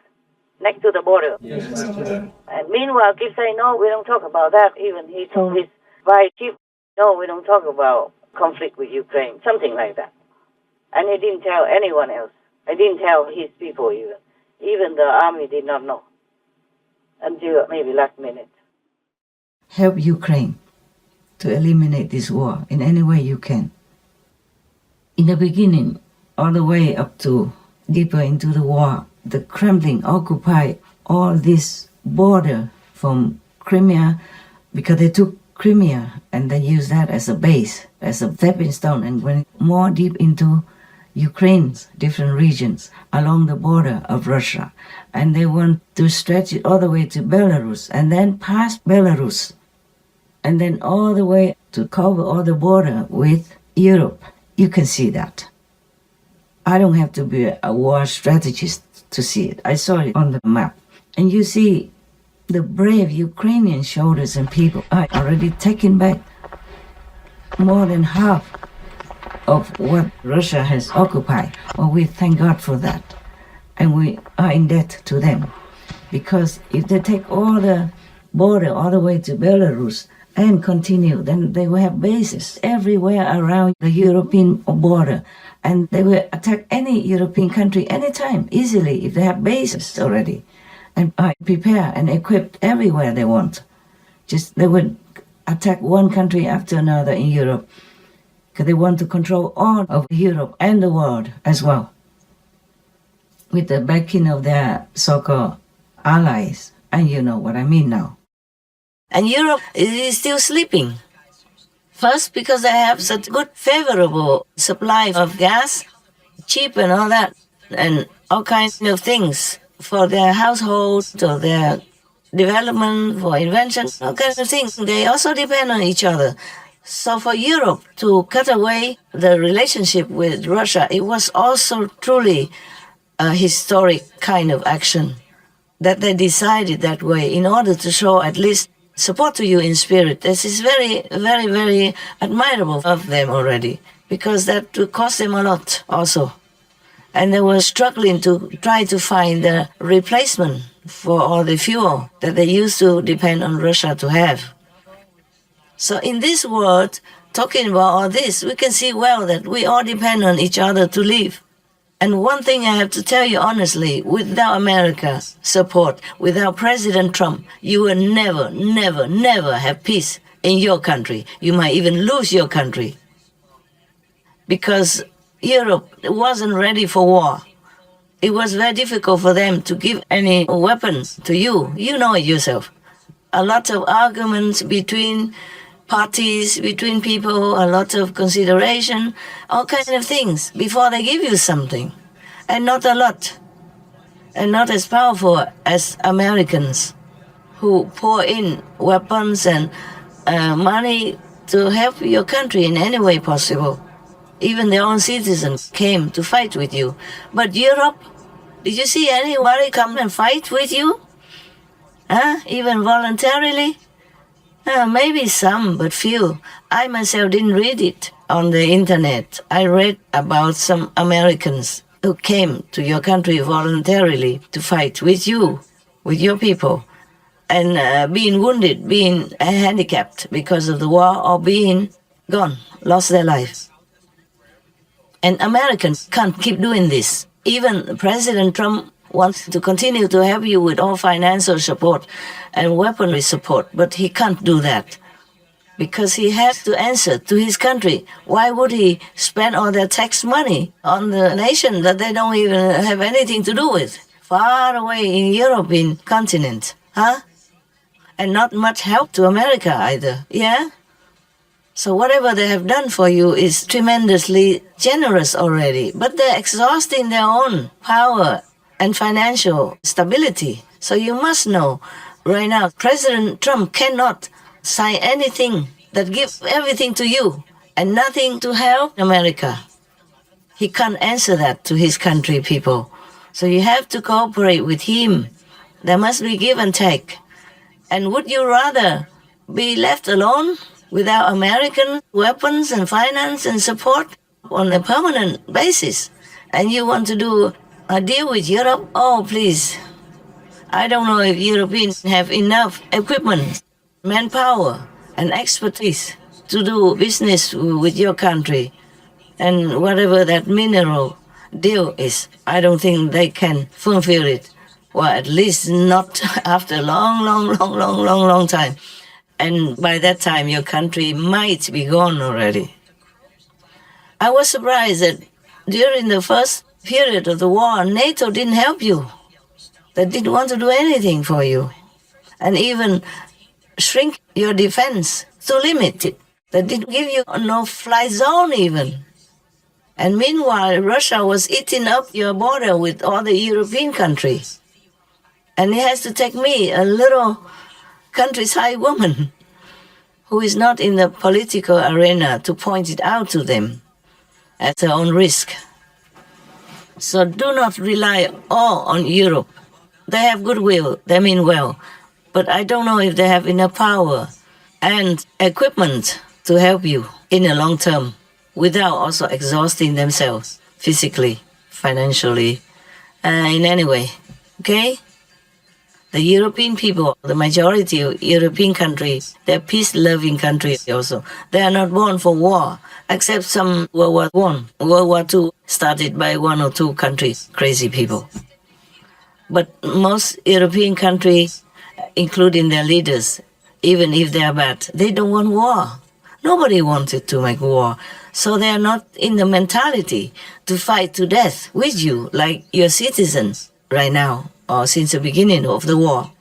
next to the border. Yes. And meanwhile, keep saying, no, we don't talk about that. Even he told his vice chief, no, we don't talk about conflict with Ukraine, something like that. And he didn't tell anyone else. He didn't tell his people even. Even the army did not know until maybe last minute. Help Ukraine to eliminate this war in any way you can. In the beginning, all the way up to deeper into the war, the Kremlin occupied all this border from Crimea because they took Crimea and they used that as a base, as a stepping stone, and went more deep into Ukraine's different regions along the border of Russia. And they want to stretch it all the way to Belarus and then past Belarus and then all the way to cover all the border with Europe. You can see that. I don't have to be a war strategist to see it. I saw it on the map. And you see the brave Ukrainian soldiers and people are already taking back more than half of what Russia has occupied. Well, we thank God for that. And we are in debt to them. Because if they take all the border all the way to Belarus and continue, then they will have bases everywhere around the European border. And they will attack any European country anytime, easily, if they have bases already. And are prepared and equipped everywhere they want. Just they would attack one country after another in Europe. Because they want to control all of Europe and the world as well, with the backing of their so-called allies. And you know what I mean now. And Europe is still sleeping. First, because they have such good, favorable supply of gas, cheap and all that, and all kinds of things for their household, or their development, for invention, all kinds of things. They also depend on each other. So for Europe to cut away the relationship with Russia, it was also truly a historic kind of action that they decided that way in order to show at least support to you in spirit. This is very, very, very admirable of them already, because that would cost them a lot also. And they were struggling to try to find a replacement for all the fuel that they used to depend on Russia to have. So in this world, talking about all this, we can see well that we all depend on each other to live. And one thing I have to tell you honestly, without America's support, without President Trump, you will never, never, never have peace in your country. You might even lose your country. Because Europe wasn't ready for war. It was very difficult for them to give any weapons to you. You know it yourself. A lot of arguments between parties, between people, a lot of consideration, all kinds of things before they give you something. And not a lot. And not as powerful as Americans, who pour in weapons and money to help your country in any way possible. Even their own citizens came to fight with you. But Europe, did you see anybody come and fight with you? Even voluntarily? Maybe some, but few. I myself didn't read it on the internet. I read about some Americans who came to your country voluntarily to fight with you, with your people, and being wounded, being handicapped because of the war, or being gone, lost their lives. And Americans can't keep doing this. Even President Trump wants to continue to help you with all financial support and weaponry support, but he can't do that because he has to answer to his country. Why would he spend all their tax money on the nation that they don't even have anything to do with, far away in European continent, And not much help to America either, yeah? So whatever they have done for you is tremendously generous already, but they're exhausting their own power and financial stability. So you must know right now, President Trump cannot sign anything that gives everything to you and nothing to help America. He can't answer that to his country people. So you have to cooperate with him. There must be give and take. And would you rather be left alone without American weapons and finance and support on a permanent basis. And you want to do a deal with Europe? Oh, please. I don't know if Europeans have enough equipment, manpower, and expertise to do business with your country. And whatever that mineral deal is, I don't think they can fulfill it. Well, at least not after a long time. And by that time, your country might be gone already. I was surprised that during the first period of the war, NATO didn't help you. They didn't want to do anything for you. And even shrink your defense to limit it. They didn't give you a no-fly zone even. And meanwhile, Russia was eating up your border with all the European countries. And it has to take me, a little countryside woman, who is not in the political arena, to point it out to them at their own risk. So do not rely all on Europe. They have goodwill, they mean well, but I don't know if they have enough power and equipment to help you in the long term without also exhausting themselves physically, financially, in any way. Okay? The European people, the majority of European countries, they're peace-loving countries also. They are not born for war, except some World War I. World War II started by one or two countries, crazy people. But most European countries, including their leaders, even if they are bad, they don't want war. Nobody wanted to make war. So they are not in the mentality to fight to death with you like your citizens right now or since the beginning of the war.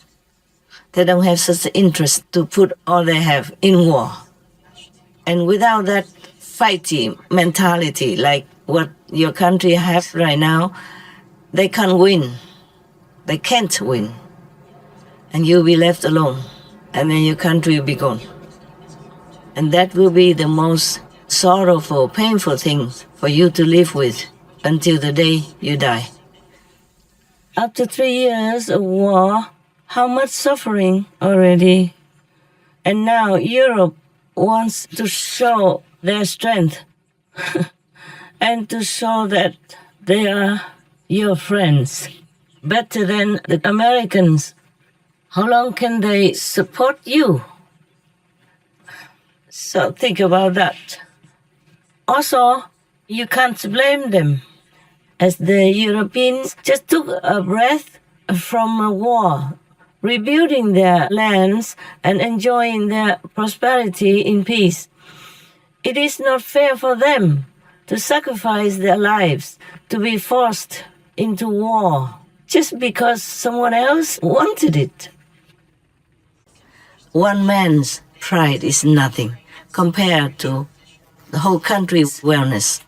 They don't have such interest to put all they have in war. And without that fighting mentality like what your country has right now, they can't win. They can't win. And you'll be left alone. And then your country will be gone. And that will be the most sorrowful, painful thing for you to live with until the day you die. After 3 years of war, how much suffering already. And now Europe wants to show their strength and to show that they are your friends, better than the Americans. How long can they support you? So think about that. Also, you can't blame them, as the Europeans just took a breath from a war, rebuilding their lands and enjoying their prosperity in peace. It is not fair for them to sacrifice their lives, to be forced into war, just because someone else wanted it. One man's pride is nothing compared to the whole country's wellness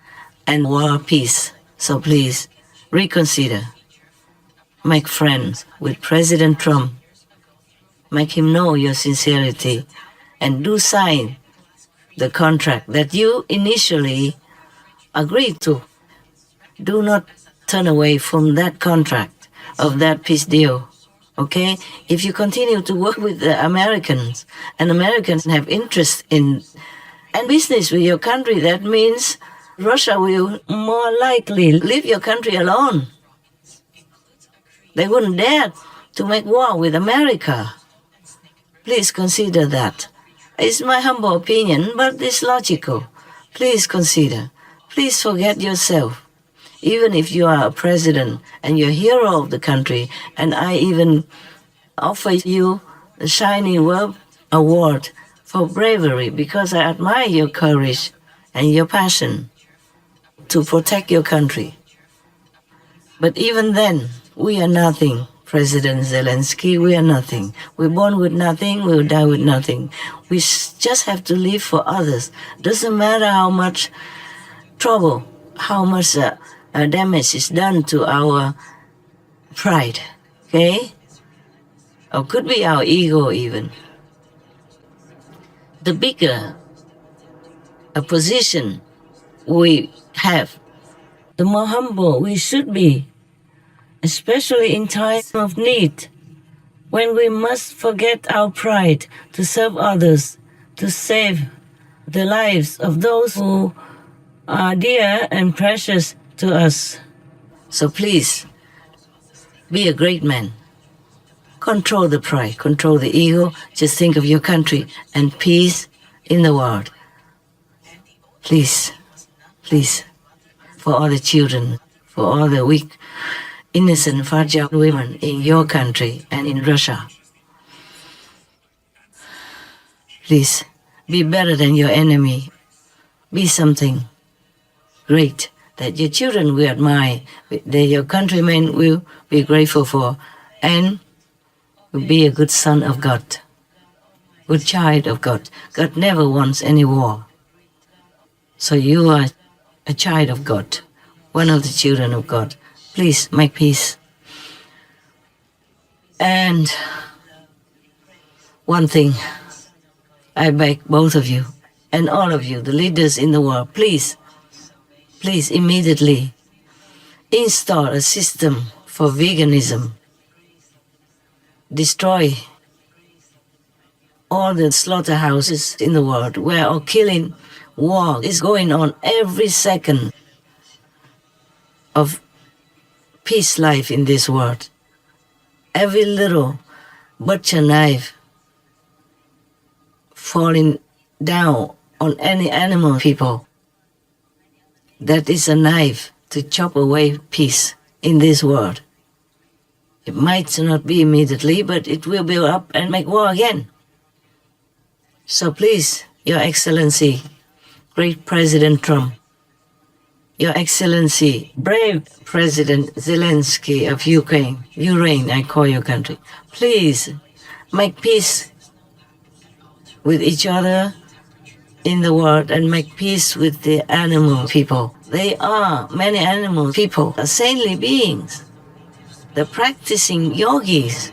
and world peace. So please, reconsider. Make friends with President Trump. Make him know your sincerity and do sign the contract that you initially agreed to. Do not turn away from that contract of that peace deal. Okay? If you continue to work with the Americans, and Americans have interest in and business with your country, that means Russia will more likely leave your country alone. They wouldn't dare to make war with America. Please consider that. It's my humble opinion, but it's logical. Please consider. Please forget yourself. Even if you are a president and you're a hero of the country, and I even offer you the Shining World Award for bravery because I admire your courage and your passion to protect your country. But even then, we are nothing, President Zelensky, we are nothing. We're born with nothing, we'll die with nothing. We just have to live for others. Doesn't matter how much trouble, how much damage is done to our pride, okay? Or could be our ego even. The bigger a position we have, the more humble we should be, especially in times of need, when we must forget our pride to serve others, to save the lives of those who are dear and precious to us. So please, be a great man. Control the pride, control the ego. Just think of your country and peace in the world. Please, please, for all the children, for all the weak, innocent, fragile women in your country and in Russia. Please, be better than your enemy. Be something great that your children will admire, that your countrymen will be grateful for, and be a good son of God, good child of God. God never wants any war. So you are a child of God, one of the children of God. Please make peace. And one thing, I beg both of you and all of you, the leaders in the world, please immediately install a system for veganism. Destroy all the slaughterhouses in the world where all killing, war is going on every second of peace life in this world. Every little butcher knife falling down on any animal people, that is a knife to chop away peace in this world. It might not be immediately, but it will build up and make war again. So please, Your Excellency, great President Trump, Your Excellency, brave President Zelensky of Ureign, I call your country, please make peace with each other in the world and make peace with the animal people. They are, many animal people, are saintly beings. The practicing yogis,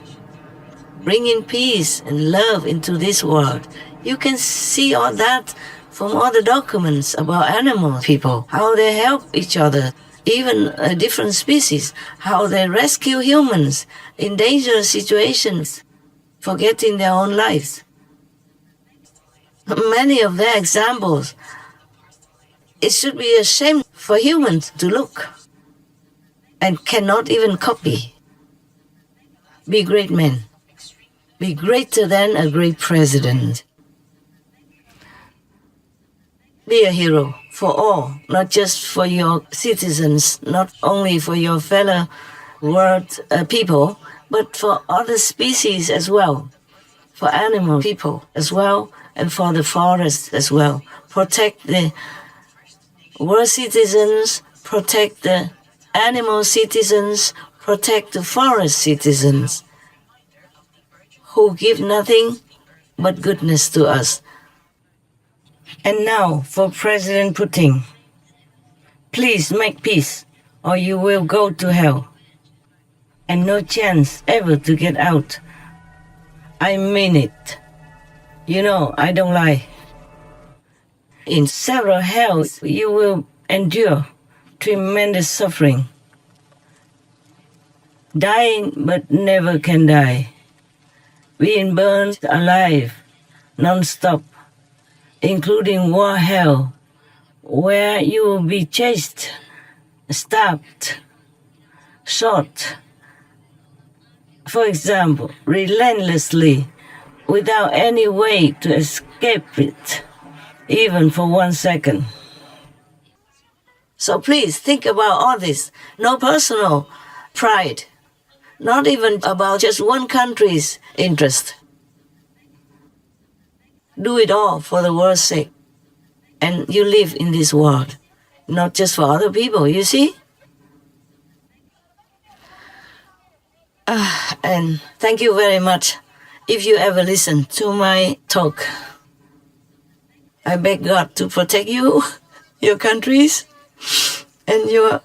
bringing peace and love into this world. You can see all that from all the documents about animal people, how they help each other, even different species, how they rescue humans in dangerous situations, forgetting their own lives. Many of their examples, it should be a shame for humans to look and cannot even copy. Be great men. Be greater than a great president. Be a hero for all, not just for your citizens, not only for your fellow world people, but for other species as well, for animal people as well, and for the forest as well. Protect the world citizens, protect the animal citizens, protect the forest citizens who give nothing but goodness to us. And now for President Putin, please make peace or you will go to hell and no chance ever to get out. I mean it. You know, I don't lie. In several hells, you will endure tremendous suffering. Dying but never can die. Being burned alive, non-stop, including war hell, where you will be chased, stabbed, shot, for example, relentlessly, without any way to escape it, even for 1 second. So please think about all this. No personal pride, not even about just one country's interest. Do it all for the world's sake. And you live in this world, not just for other people, you see? And thank you very much. If you ever listen to my talk, I beg God to protect you, your countries, and your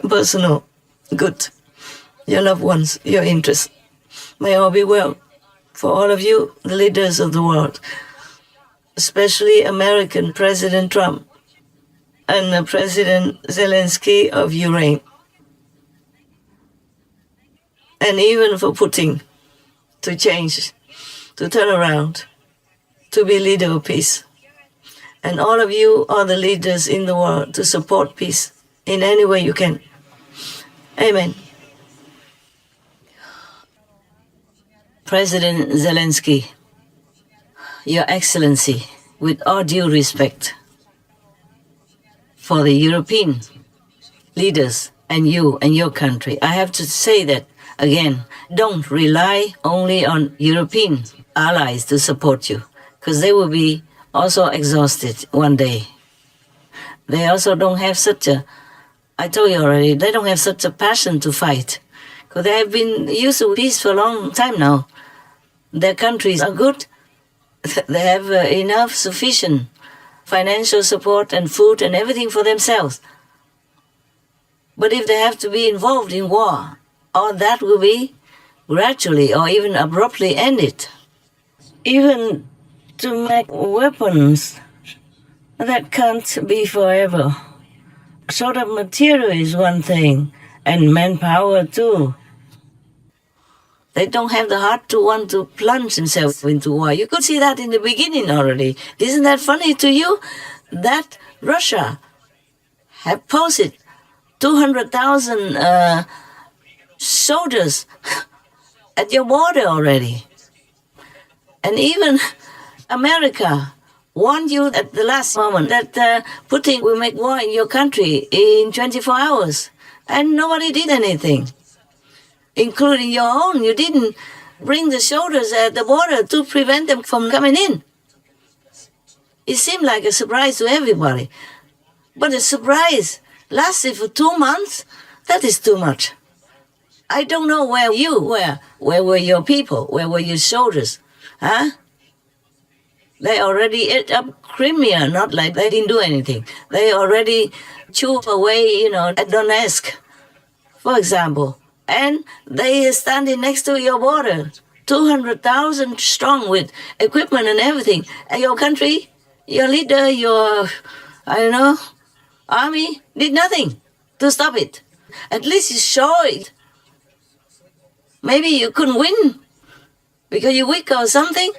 personal good, your loved ones, your interests. May all be well for all of you, the leaders of the world, especially American President Trump and President Zelensky of Ureign. And even for Putin to change, to turn around to be leader of peace. And all of you are the leaders in the world to support peace in any way you can. Amen. President Zelensky, Your Excellency, with all due respect for the European leaders and you and your country, I have to say that again, don't rely only on European allies to support you, because they will be also exhausted one day. They also don't have such a, I told you already, they don't have such a passion to fight, because they have been used to peace for a long time now. Their countries are good. They have enough, sufficient financial support and food and everything for themselves. But if they have to be involved in war, all that will be gradually or even abruptly ended. Even to make weapons, that can't be forever. Sort of material is one thing, and manpower too. They don't have the heart to want to plunge themselves into war. You could see that in the beginning already. Isn't that funny to you? That Russia have posted 200,000 soldiers at your border already. And even America warned you at the last moment that Putin will make war in your country in 24 hours. And nobody did anything, including your own. You didn't bring the soldiers at the border to prevent them from coming in. It seemed like a surprise to everybody. But the surprise lasted for 2 months. That is too much. I don't know where you were. Where were your people? Where were your soldiers? Huh? They already ate up Crimea, not like they didn't do anything. They already chewed away, at Donetsk, for example. And they are standing next to your border, 200,000 strong with equipment and everything. And your country, your leader, your, army did nothing to stop it. At least you show it. Maybe you couldn't win because you're weak or something,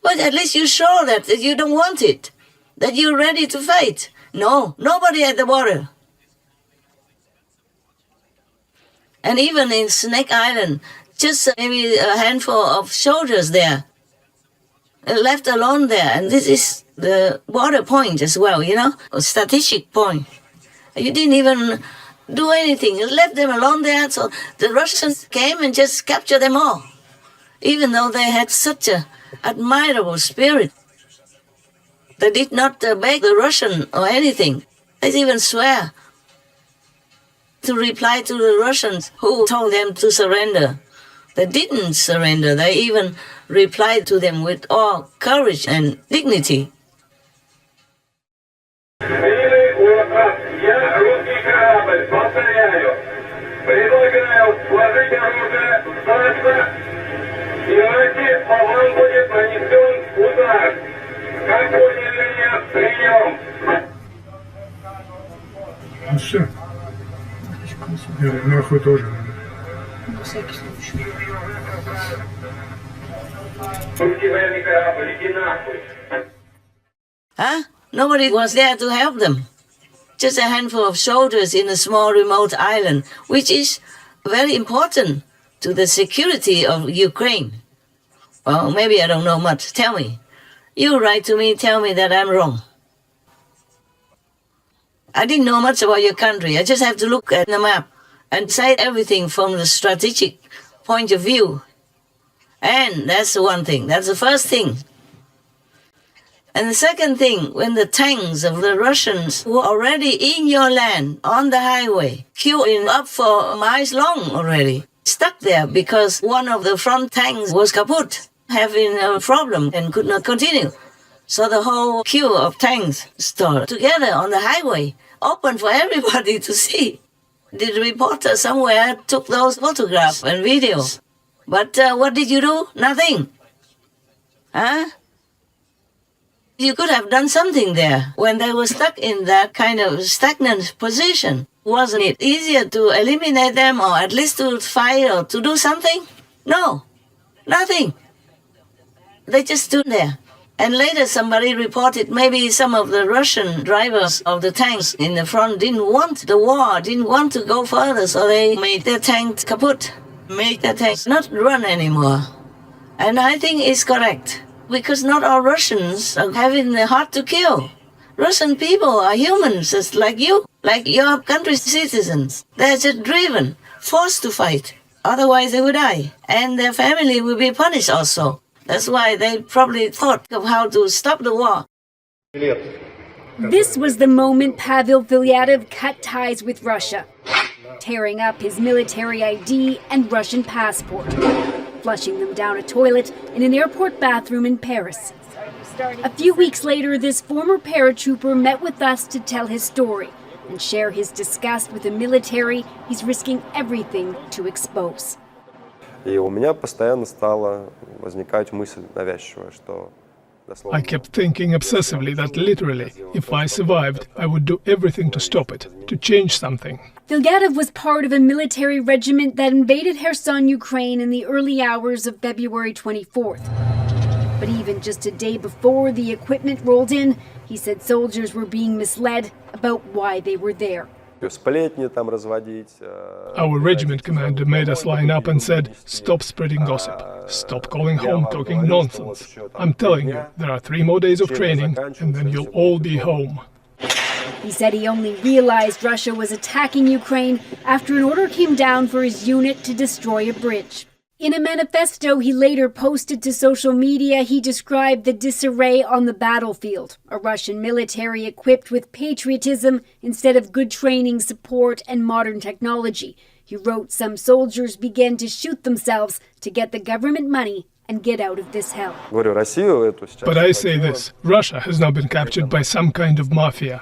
but at least you show that you don't want it, that you're ready to fight. No, nobody at the border. And even in Snake Island, just maybe a handful of soldiers there, left alone there. And this is the border point as well, a strategic point. You didn't even do anything. You left them alone there, so the Russians came and just captured them all, even though they had such an admirable spirit. They did not beg the Russian or anything. They even swear to reply to the Russians who told them to surrender. They didn't surrender. They even replied to them with all courage and dignity. Все. Нахуй тоже. Huh? Nobody was there to help them. Just a handful of soldiers in a small remote island, which is very important to the security of Ukraine. Well, maybe I don't know much. Tell me. You write to me, tell me that I'm wrong. I didn't know much about your country. I just have to look at the map and say everything from the strategic point of view. And that's the one thing. That's the first thing. And the second thing, when the tanks of the Russians were already in your land, on the highway, queuing up for miles long already, stuck there because one of the front tanks was kaput, having a problem and could not continue. So the whole queue of tanks stood together on the highway, open for everybody to see. The reporter somewhere took those photographs and videos. But what did you do? Nothing. Huh? You could have done something there when they were stuck in that kind of stagnant position. Wasn't it easier to eliminate them or at least to fight or to do something? No, nothing. They just stood there And later somebody reported maybe some of the Russian drivers of the tanks in the front didn't want the war, didn't want to go further, so they made their tanks kaput, made their tanks not run anymore. And I think it's correct, because not all Russians are having the heart to kill. Russian people are humans just like you, like your country's citizens. They're just driven, forced to fight. Otherwise they would die, and their family will be punished also. That's why they probably thought of how to stop the war. This was the moment Pavel Filatov cut ties with Russia, tearing up his military ID and Russian passport, flushing them down a toilet in an airport bathroom in Paris. A few weeks later, this former paratrooper met with us to tell his story and share his disgust with the military he's risking everything to expose. И у меня постоянно стала возникать мысль навязчивая, что I kept thinking obsessively that literally, if I survived, I would do everything to stop it, to change something. Filatov was part of a military regiment that invaded Kherson, Ukraine in the early hours of February 24th. But even just a day before the equipment rolled in, he said soldiers were being misled about why they were there. Our regiment commander made us line up and said, "Stop spreading gossip. Stop calling home talking nonsense. I'm telling you, there are 3 more days of training and then you'll all be home." He said he only realized Russia was attacking Ukraine after an order came down for his unit to destroy a bridge. In a manifesto he later posted to social media, he described the disarray on the battlefield, a Russian military equipped with patriotism instead of good training, support, and modern technology. He wrote some soldiers began to shoot themselves to get the government money and get out of this hell. But I say this, Russia has now been captured by some kind of mafia.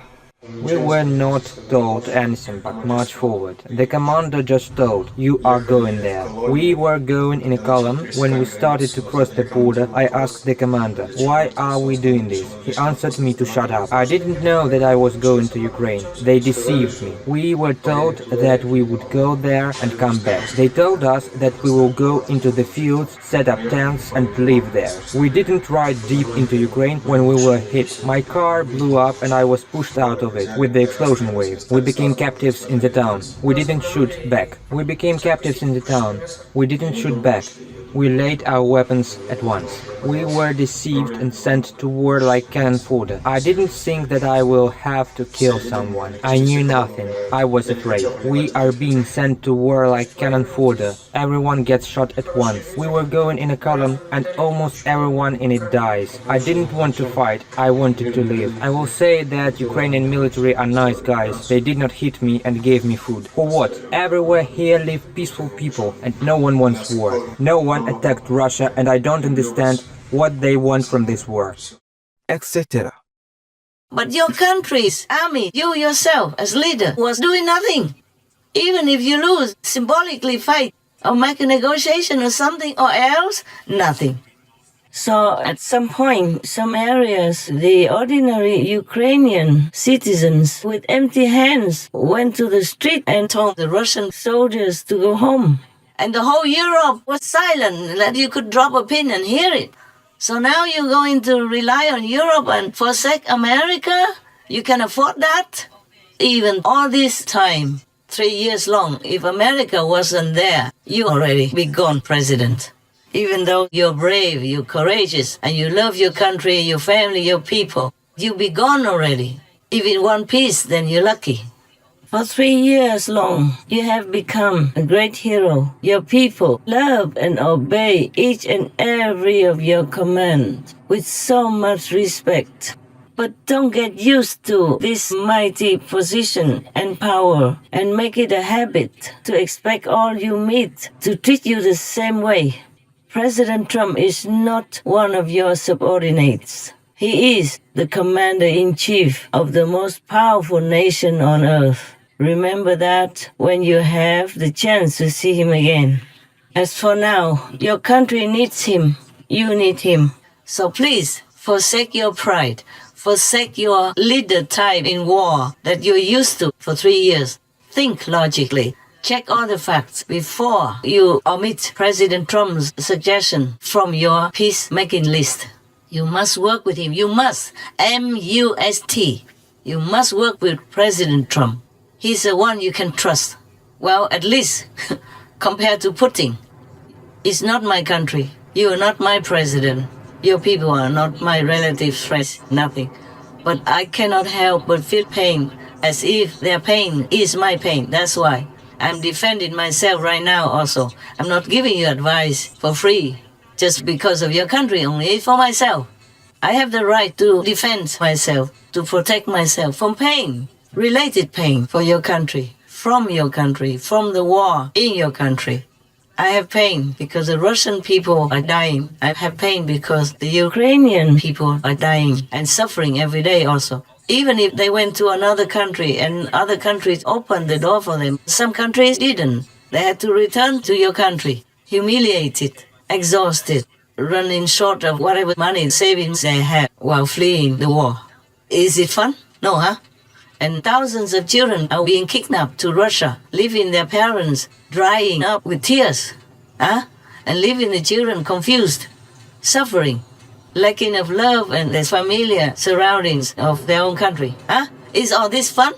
We were not told anything but march forward. The commander just told, "You are going there." We were going in a column. When we started to cross the border, I asked the commander, "Why are we doing this?" He answered me to shut up. I didn't know that I was going to Ukraine. They deceived me. We were told that we would go there and come back. They told us that we will go into the fields, set up tents and live there. We didn't ride deep into Ukraine when we were hit. My car blew up and I was pushed out of it with the explosion wave. We became captives in the town. We didn't shoot back. We became captives in the town. We didn't shoot back. We laid our weapons at once. We were deceived and sent to war like cannon fodder. I didn't think that I will have to kill someone. I knew nothing. I was afraid. We are being sent to war like cannon fodder. Everyone gets shot at once. We were going in a column and almost everyone in it dies. I didn't want to fight. I wanted to live. I will say that Ukrainian military are nice guys. They did not hit me and gave me food. For what? Everywhere here live peaceful people and no one wants war. No one attacked Russia and I don't understand what they want from this war. Etc. But your country's army, you yourself as leader, was doing nothing. Even if you lose, symbolically fight or make a negotiation or something or else, nothing. So at some point, some areas, the ordinary Ukrainian citizens with empty hands went to the street and told the Russian soldiers to go home. And the whole Europe was silent, that you could drop a pin and hear it. So now you're going to rely on Europe and forsake America? You can afford that? Even all this time, 3 years long, if America wasn't there, you already be gone, President. Even though you're brave, you're courageous, and you love your country, your family, your people, you be gone already. If in one piece, then you're lucky. For 3 years long, you have become a great hero. Your people love and obey each and every of your commands with so much respect. But don't get used to this mighty position and power and make it a habit to expect all you meet to treat you the same way. President Trump is not one of your subordinates. He is the commander-in-chief of the most powerful nation on earth. Remember that when you have the chance to see him again. As for now, your country needs him. You need him. So please, forsake your pride. Forsake your leader type in war that you're used to for 3 years. Think logically. Check all the facts before you omit President Trump's suggestion from your peacemaking list. You must work with him. You must. M-U-S-T. You must work with President Trump. He's the one you can trust. Well, at least compared to Putin. It's not my country. You are not my president. Your people are not my relatives, friends, nothing. But I cannot help but feel pain, as if their pain is my pain. That's why I'm defending myself right now also. I'm not giving you advice for free, just because of your country only. It's for myself. I have the right to defend myself, to protect myself from pain, related pain for your country, from the war in your country. I have pain because the Russian people are dying. I have pain because the Ukrainian people are dying and suffering every day also. Even if they went to another country and other countries opened the door for them, some countries didn't. They had to return to your country, humiliated, exhausted, running short of whatever money savings they had while fleeing the war. Is it fun? No, huh? And thousands of children are being kidnapped to Russia, leaving their parents drying up with tears, huh? And leaving the children confused, suffering, lacking of love and the familiar surroundings of their own country, huh? Is all this fun?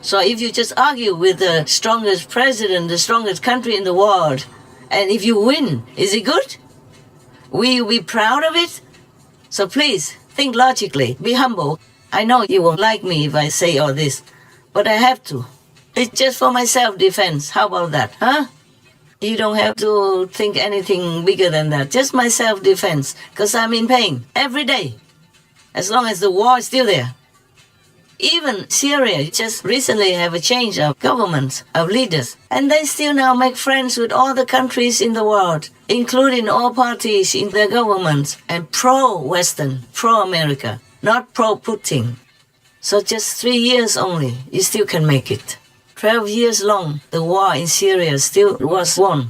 So if you just argue with the strongest president, the strongest country in the world, and if you win, is it good? Will you be proud of it? So please, think logically, be humble. I know you won't like me if I say all this, but I have to. It's just for my self-defense. How about that, huh? You don't have to think anything bigger than that. Just my self-defense, because I'm in pain every day, as long as the war is still there. Even Syria just recently have a change of governments, of leaders, and they still now make friends with all the countries in the world, including all parties in their governments, and pro-Western, pro-America, not pro-Putin. So just 3 years only, you still can make it. 12 years long, the war in Syria still was won.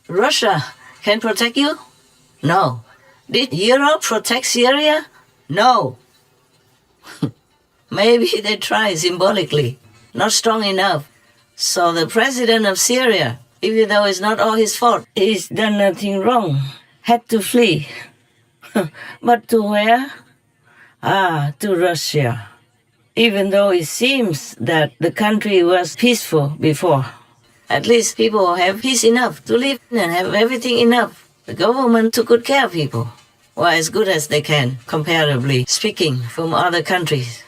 Russia can protect you? No. Did Europe protect Syria? No. Maybe they tried symbolically, not strong enough. So the president of Syria, even though it's not all his fault, he's done nothing wrong, had to flee. But to where? To Russia. Even though it seems that the country was peaceful before. At least people have peace enough to live and have everything enough. The government took good care of people. Well, as good as they can, comparatively speaking, from other countries.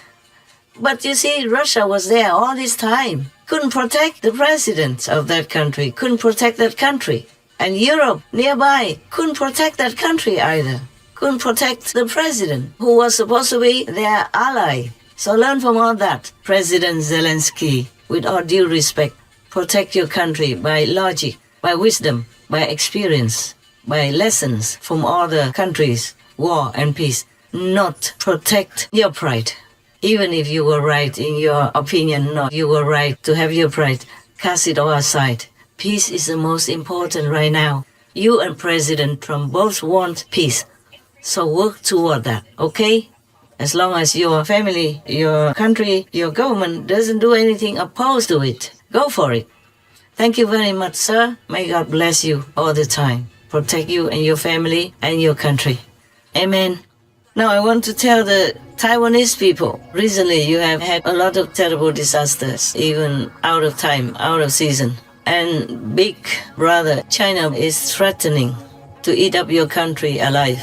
But you see, Russia was there all this time. Couldn't protect the president of that country, couldn't protect that country. And Europe, nearby, couldn't protect that country either. Couldn't protect the president, who was supposed to be their ally. So learn from all that, President Zelensky, with all due respect. Protect your country by logic, by wisdom, by experience, by lessons from all the countries, war and peace. Not protect your pride. Even if you were right in your opinion, no, you were right to have your pride, cast it all aside. Peace is the most important right now. You and President Trump both want peace. So work toward that, okay? As long as your family, your country, your government doesn't do anything opposed to it, go for it. Thank you very much, sir. May God bless you all the time. Protect you and your family and your country. Amen. Now I want to tell the Taiwanese people, recently you have had a lot of terrible disasters, even out of time, out of season. And big brother China is threatening to eat up your country alive.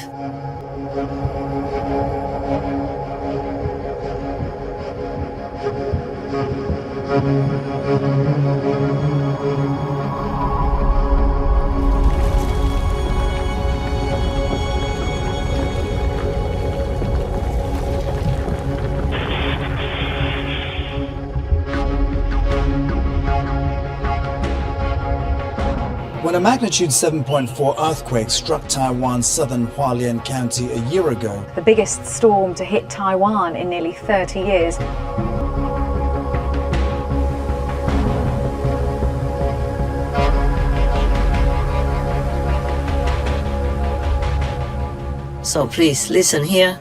When a magnitude 7.4 earthquake struck Taiwan's southern Hualien County a year ago, the biggest storm to hit Taiwan in nearly 30 years. So please listen here.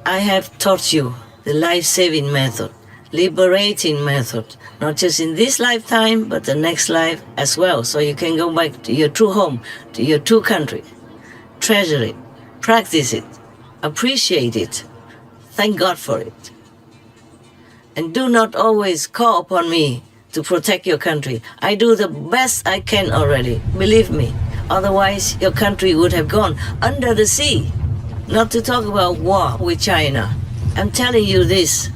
I have taught you the life-saving method, liberating method, not just in this lifetime, but the next life as well. So you can go back to your true home, to your true country. Treasure it, practice it, appreciate it. Thank God for it. And do not always call upon me to protect your country. I do the best I can already, believe me. Otherwise, your country would have gone under the sea. Not to talk about war with China. I'm telling you this,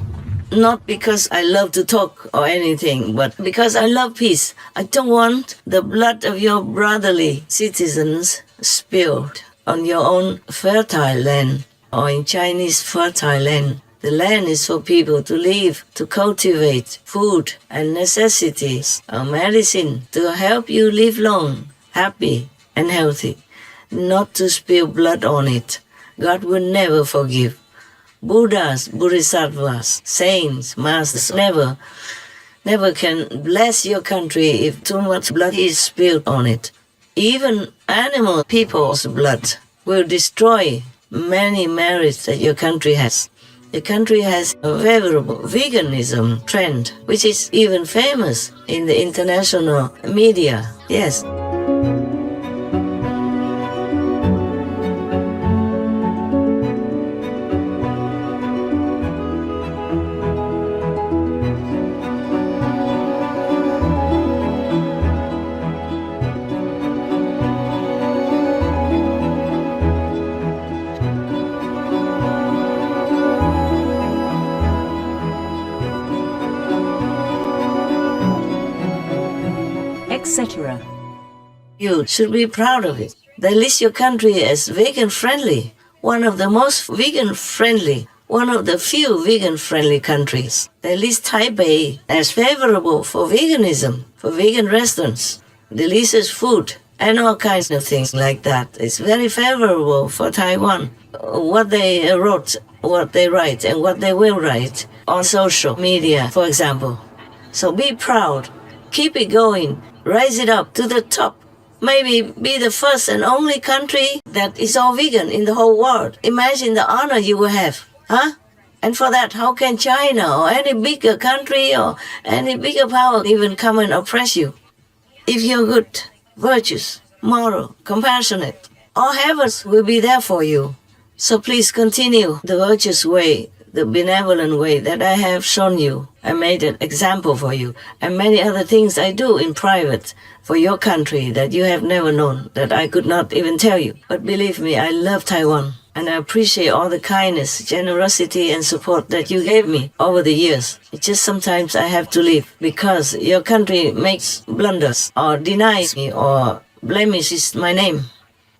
not because I love to talk or anything, but because I love peace. I don't want the blood of your brotherly citizens spilled on your own fertile land or in Chinese fertile land. The land is for people to live, to cultivate food and necessities or medicine to help you live long, happy and healthy, not to spill blood on it. God will never forgive. Buddhas, Bodhisattvas, saints, masters never can bless your country if too much blood is spilled on it. Even animal people's blood will destroy many merits that your country has. The country has a favorable veganism trend, which is even famous in the international media. Yes. etc. You should be proud of it. They list your country as vegan-friendly, one of the most vegan-friendly, one of the few vegan-friendly countries. They list Taipei as favorable for veganism, for vegan restaurants, delicious food, and all kinds of things like that. It's very favorable for Taiwan. What they wrote, what they write, and what they will write on social media, for example. So be proud. Keep it going. Rise it up to the top. Maybe be the first and only country that is all vegan in the whole world. Imagine the honor you will have, huh? And for that, how can China or any bigger country or any bigger power even come and oppress you? If you're good, virtuous, moral, compassionate, all heavens will be there for you. So please continue the virtuous way, the benevolent way that I have shown you. I made an example for you, and many other things I do in private for your country that you have never known, that I could not even tell you. But believe me, I love Taiwan, and I appreciate all the kindness, generosity, and support that you gave me over the years. It's just sometimes I have to leave because your country makes blunders or denies me or blemishes my name.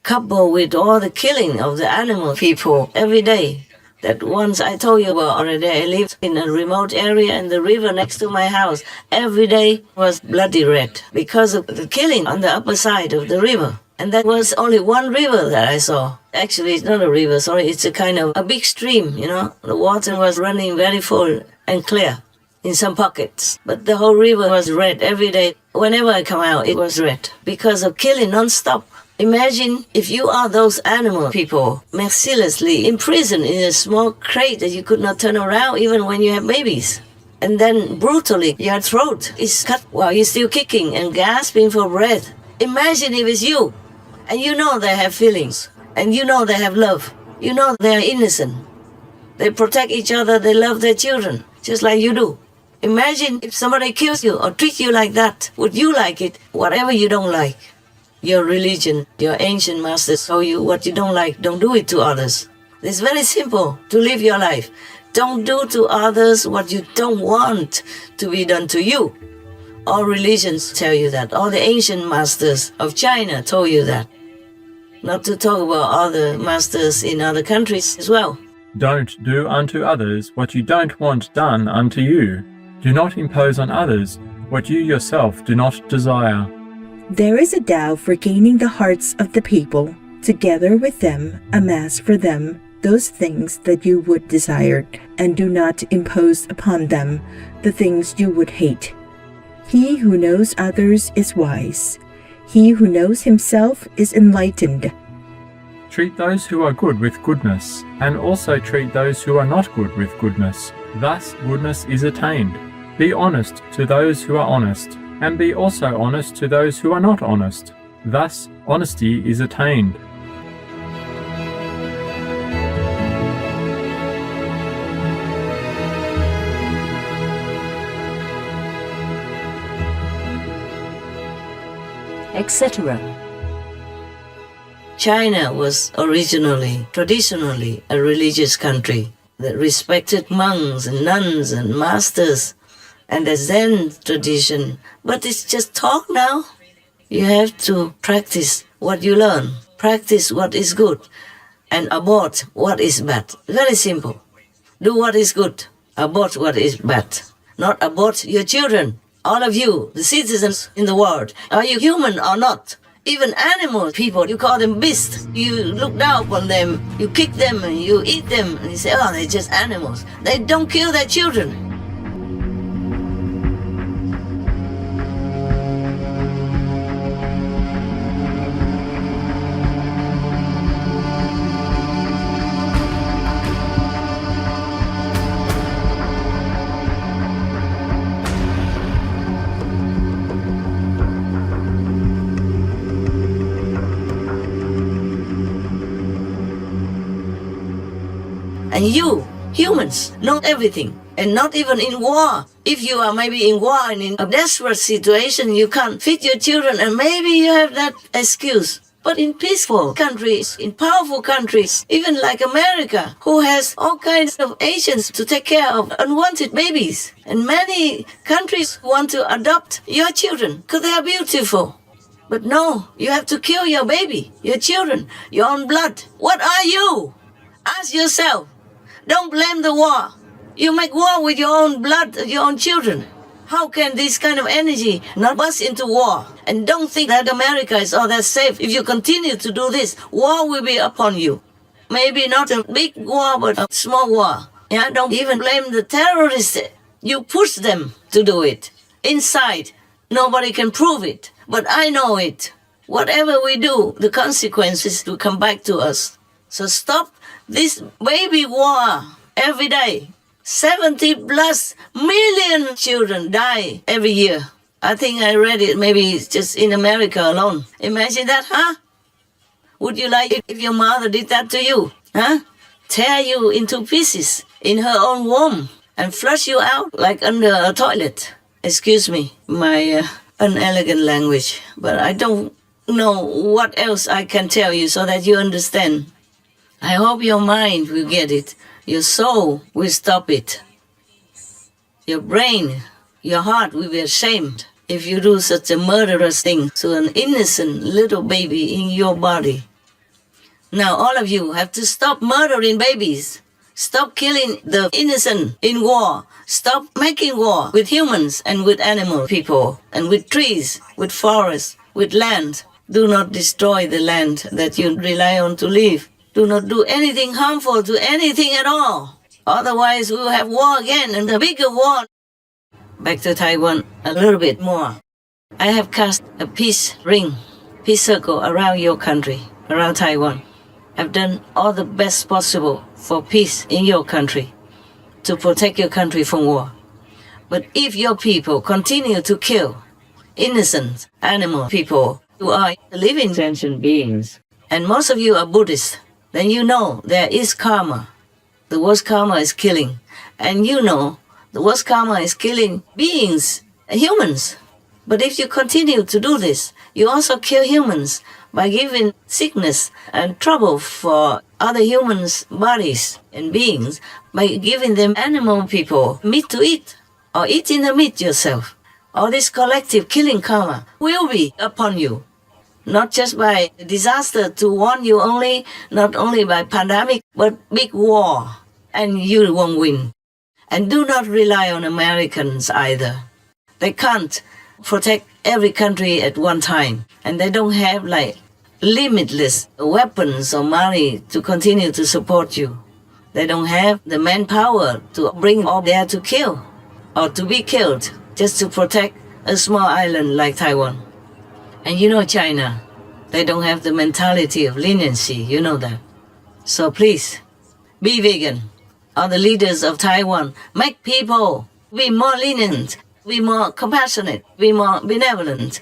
Coupled with all the killing of the animal people every day. That once I told you about already, I lived in a remote area and the river next to my house every day was bloody red because of the killing on the upper side of the river. And that was only one river that I saw. Actually, it's not a river, sorry, it's a kind of a big stream, you know. The water was running very full and clear in some pockets. But the whole river was red every day. Whenever I come out, it was red because of killing non-stop. Imagine if you are those animal people mercilessly imprisoned in a small crate that you could not turn around even when you have babies. And then brutally your throat is cut while you're still kicking and gasping for breath. Imagine if it's you. And you know they have feelings. And you know they have love. You know they are innocent. They protect each other. They love their children, just like you do. Imagine if somebody kills you or treats you like that. Would you like it? Whatever you don't like. Your religion, your ancient masters told you what you don't like, don't do it to others. It's very simple to live your life. Don't do to others what you don't want to be done to you. All religions tell you that. All the ancient masters of China told you that. Not to talk about other masters in other countries as well. Don't do unto others what you don't want done unto you. Do not impose on others what you yourself do not desire. There is a Tao for gaining the hearts of the people. Together with them, amass for them those things that you would desire, and do not impose upon them the things you would hate. He who knows others is wise. He who knows himself is enlightened. Treat those who are good with goodness, and also treat those who are not good with goodness. Thus goodness is attained. Be honest to those who are honest, and be also honest to those who are not honest. Thus honesty is attained. etc. China was originally, traditionally, a religious country that respected monks and nuns and masters and the Zen tradition. But it's just talk now. You have to practice what you learn, practice what is good, and abort what is bad. Very simple. Do what is good, abort what is bad. Not abort your children. All of you, the citizens in the world, are you human or not? Even animals, people, you call them beasts. You look down upon them, you kick them, and you eat them, and you say, oh, they're just animals. They don't kill their children. And you, humans, know everything, and not even in war. If you are maybe in war and in a desperate situation, you can't feed your children, and maybe you have that excuse. But in peaceful countries, in powerful countries, even like America, who has all kinds of agents to take care of unwanted babies, and many countries want to adopt your children because they are beautiful. But no, you have to kill your baby, your children, your own blood. What are you? Ask yourself. Don't blame the war. You make war with your own blood, your own children. How can this kind of energy not bust into war? And don't think that America is all that safe. If you continue to do this, war will be upon you. Maybe not a big war, but a small war. Yeah, don't even blame the terrorists. You push them to do it. Inside, nobody can prove it. But I know it. Whatever we do, the consequences will come back to us. So stop this baby war every day. 70 plus million children die every year. I think I read it, maybe it's just in America alone. Imagine that, huh? Would you like it if your mother did that to you? Huh? Tear you into pieces in her own womb and flush you out like under a toilet. Excuse me, my unelegant language, but I don't know what else I can tell you so that you understand. I hope your mind will get it. Your soul will stop it. Your brain, your heart will be ashamed if you do such a murderous thing to an innocent little baby in your body. Now all of you have to stop murdering babies. Stop killing the innocent in war. Stop making war with humans and with animal people and with trees, with forests, with land. Do not destroy the land that you rely on to live. Do not do anything harmful to anything at all. Otherwise, we will have war again, and a bigger war. Back to Taiwan a little bit more. I have cast a peace ring, peace circle around your country, around Taiwan. I've done all the best possible for peace in your country, to protect your country from war. But if your people continue to kill innocent animal people who are living sentient beings, and most of you are Buddhists, then you know there is karma. The worst karma is killing. And you know the worst karma is killing beings, humans. But if you continue to do this, you also kill humans by giving sickness and trouble for other humans' bodies and beings, by giving them animal people meat to eat, or eating the meat yourself. All this collective killing karma will be upon you. Not just by disaster to warn you only, not only by pandemic, but big war, and you won't win. And do not rely on Americans either. They can't protect every country at one time, and they don't have like limitless weapons or money to continue to support you. They don't have the manpower to bring all there to kill or to be killed just to protect a small island like Taiwan. And you know China, they don't have the mentality of leniency, you know that. So please, be vegan. All the leaders of Taiwan, make people be more lenient, be more compassionate, be more benevolent.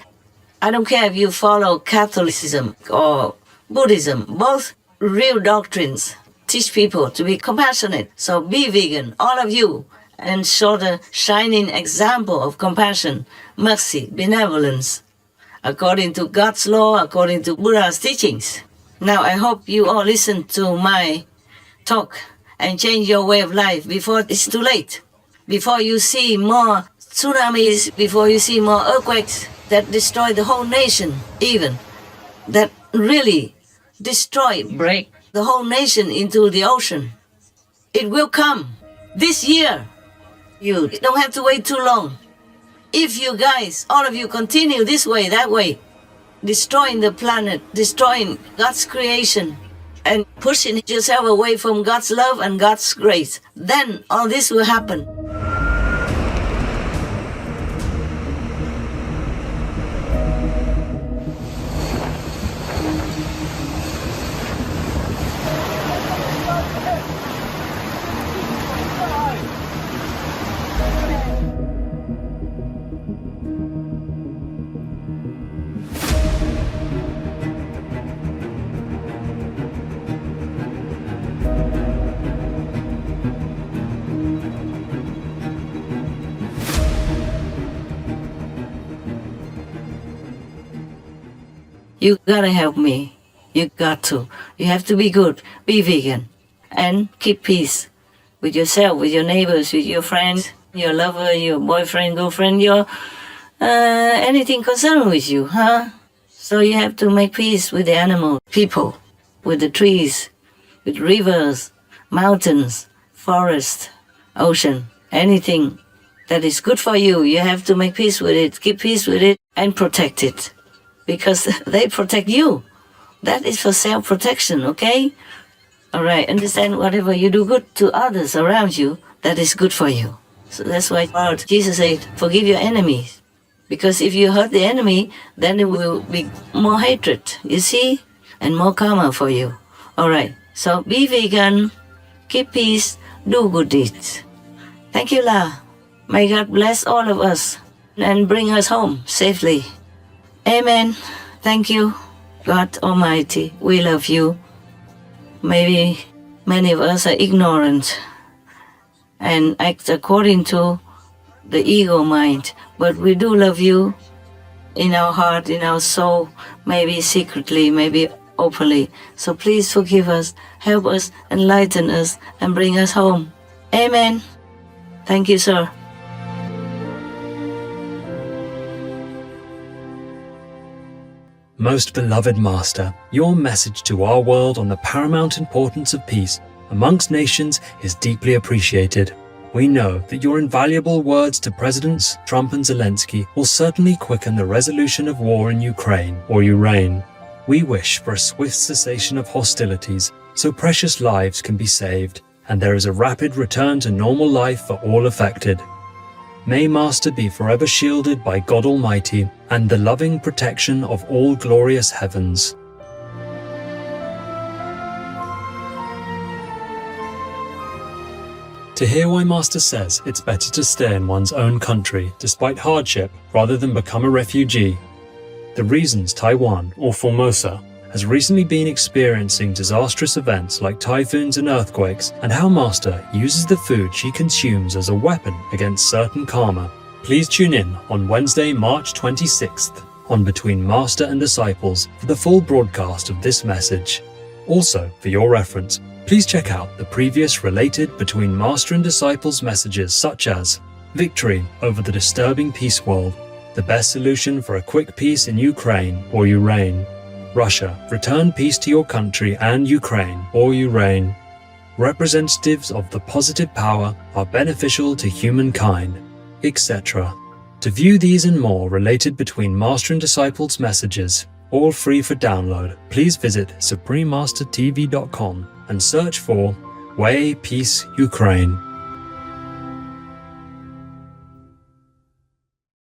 I don't care if you follow Catholicism or Buddhism, both real doctrines teach people to be compassionate. So be vegan, all of you, and show the shining example of compassion, mercy, benevolence. according to God's law, according to Buddha's teachings. Now I hope you all listen to my talk and change your way of life before it's too late. Before you see more tsunamis, before you see more earthquakes that destroy the whole nation, even, that really break the whole nation into the ocean. It will come this year. You don't have to wait too long. If you guys, all of you, continue this way, that way, destroying the planet, destroying God's creation, and pushing yourself away from God's love and God's grace, then all this will happen. You gotta help me. You got to. You have to be good. Be vegan. And keep peace with yourself, with your neighbors, with your friends, your lover, your boyfriend, girlfriend, your anything concerned with you, huh? So you have to make peace with the animals, people, with the trees, with rivers, mountains, forest, ocean, anything that is good for you. You have to make peace with it, keep peace with it, and protect it. Because they protect you. That is for self-protection, okay? All right, understand whatever you do good to others around you, that is good for you. So that's why Jesus said, forgive your enemies. Because if you hurt the enemy, then it will be more hatred, you see? And more karma for you. All right, so be vegan, keep peace, do good deeds. Thank you, La. May God bless all of us and bring us home safely. Amen. Thank you, God Almighty. We love you. Maybe many of us are ignorant and act according to the ego mind, but we do love you in our heart, in our soul, maybe secretly, maybe openly. So please forgive us, help us, enlighten us, and bring us home. Amen. Thank you, sir. Most beloved Master, your message to our world on the paramount importance of peace amongst nations is deeply appreciated. We know that your invaluable words to Presidents Trump and Zelensky will certainly quicken the resolution of war in Ukraine or Ureign. We wish for a swift cessation of hostilities so precious lives can be saved and there is a rapid return to normal life for all affected. May Master be forever shielded by God Almighty and the loving protection of all glorious heavens. To hear why Master says it's better to stay in one's own country despite hardship rather than become a refugee, the reasons Taiwan, or Formosa, has recently been experiencing disastrous events like typhoons and earthquakes, and how Master uses the food she consumes as a weapon against certain karma. Please tune in on Wednesday, March 26th on Between Master and Disciples for the full broadcast of this message. Also, for your reference, please check out the previous related Between Master and Disciples messages such as Victory over the Disturbing Peace World, The Best Solution for a Quick Peace in Ukraine or Ureign, Russia, return peace to your country and Ukraine or Ureign. Representatives of the positive power are beneficial to humankind, etc. To view these and more related Between Master and Disciples messages, all free for download, please visit SupremeMasterTV.com and search for Way Peace Ukraine.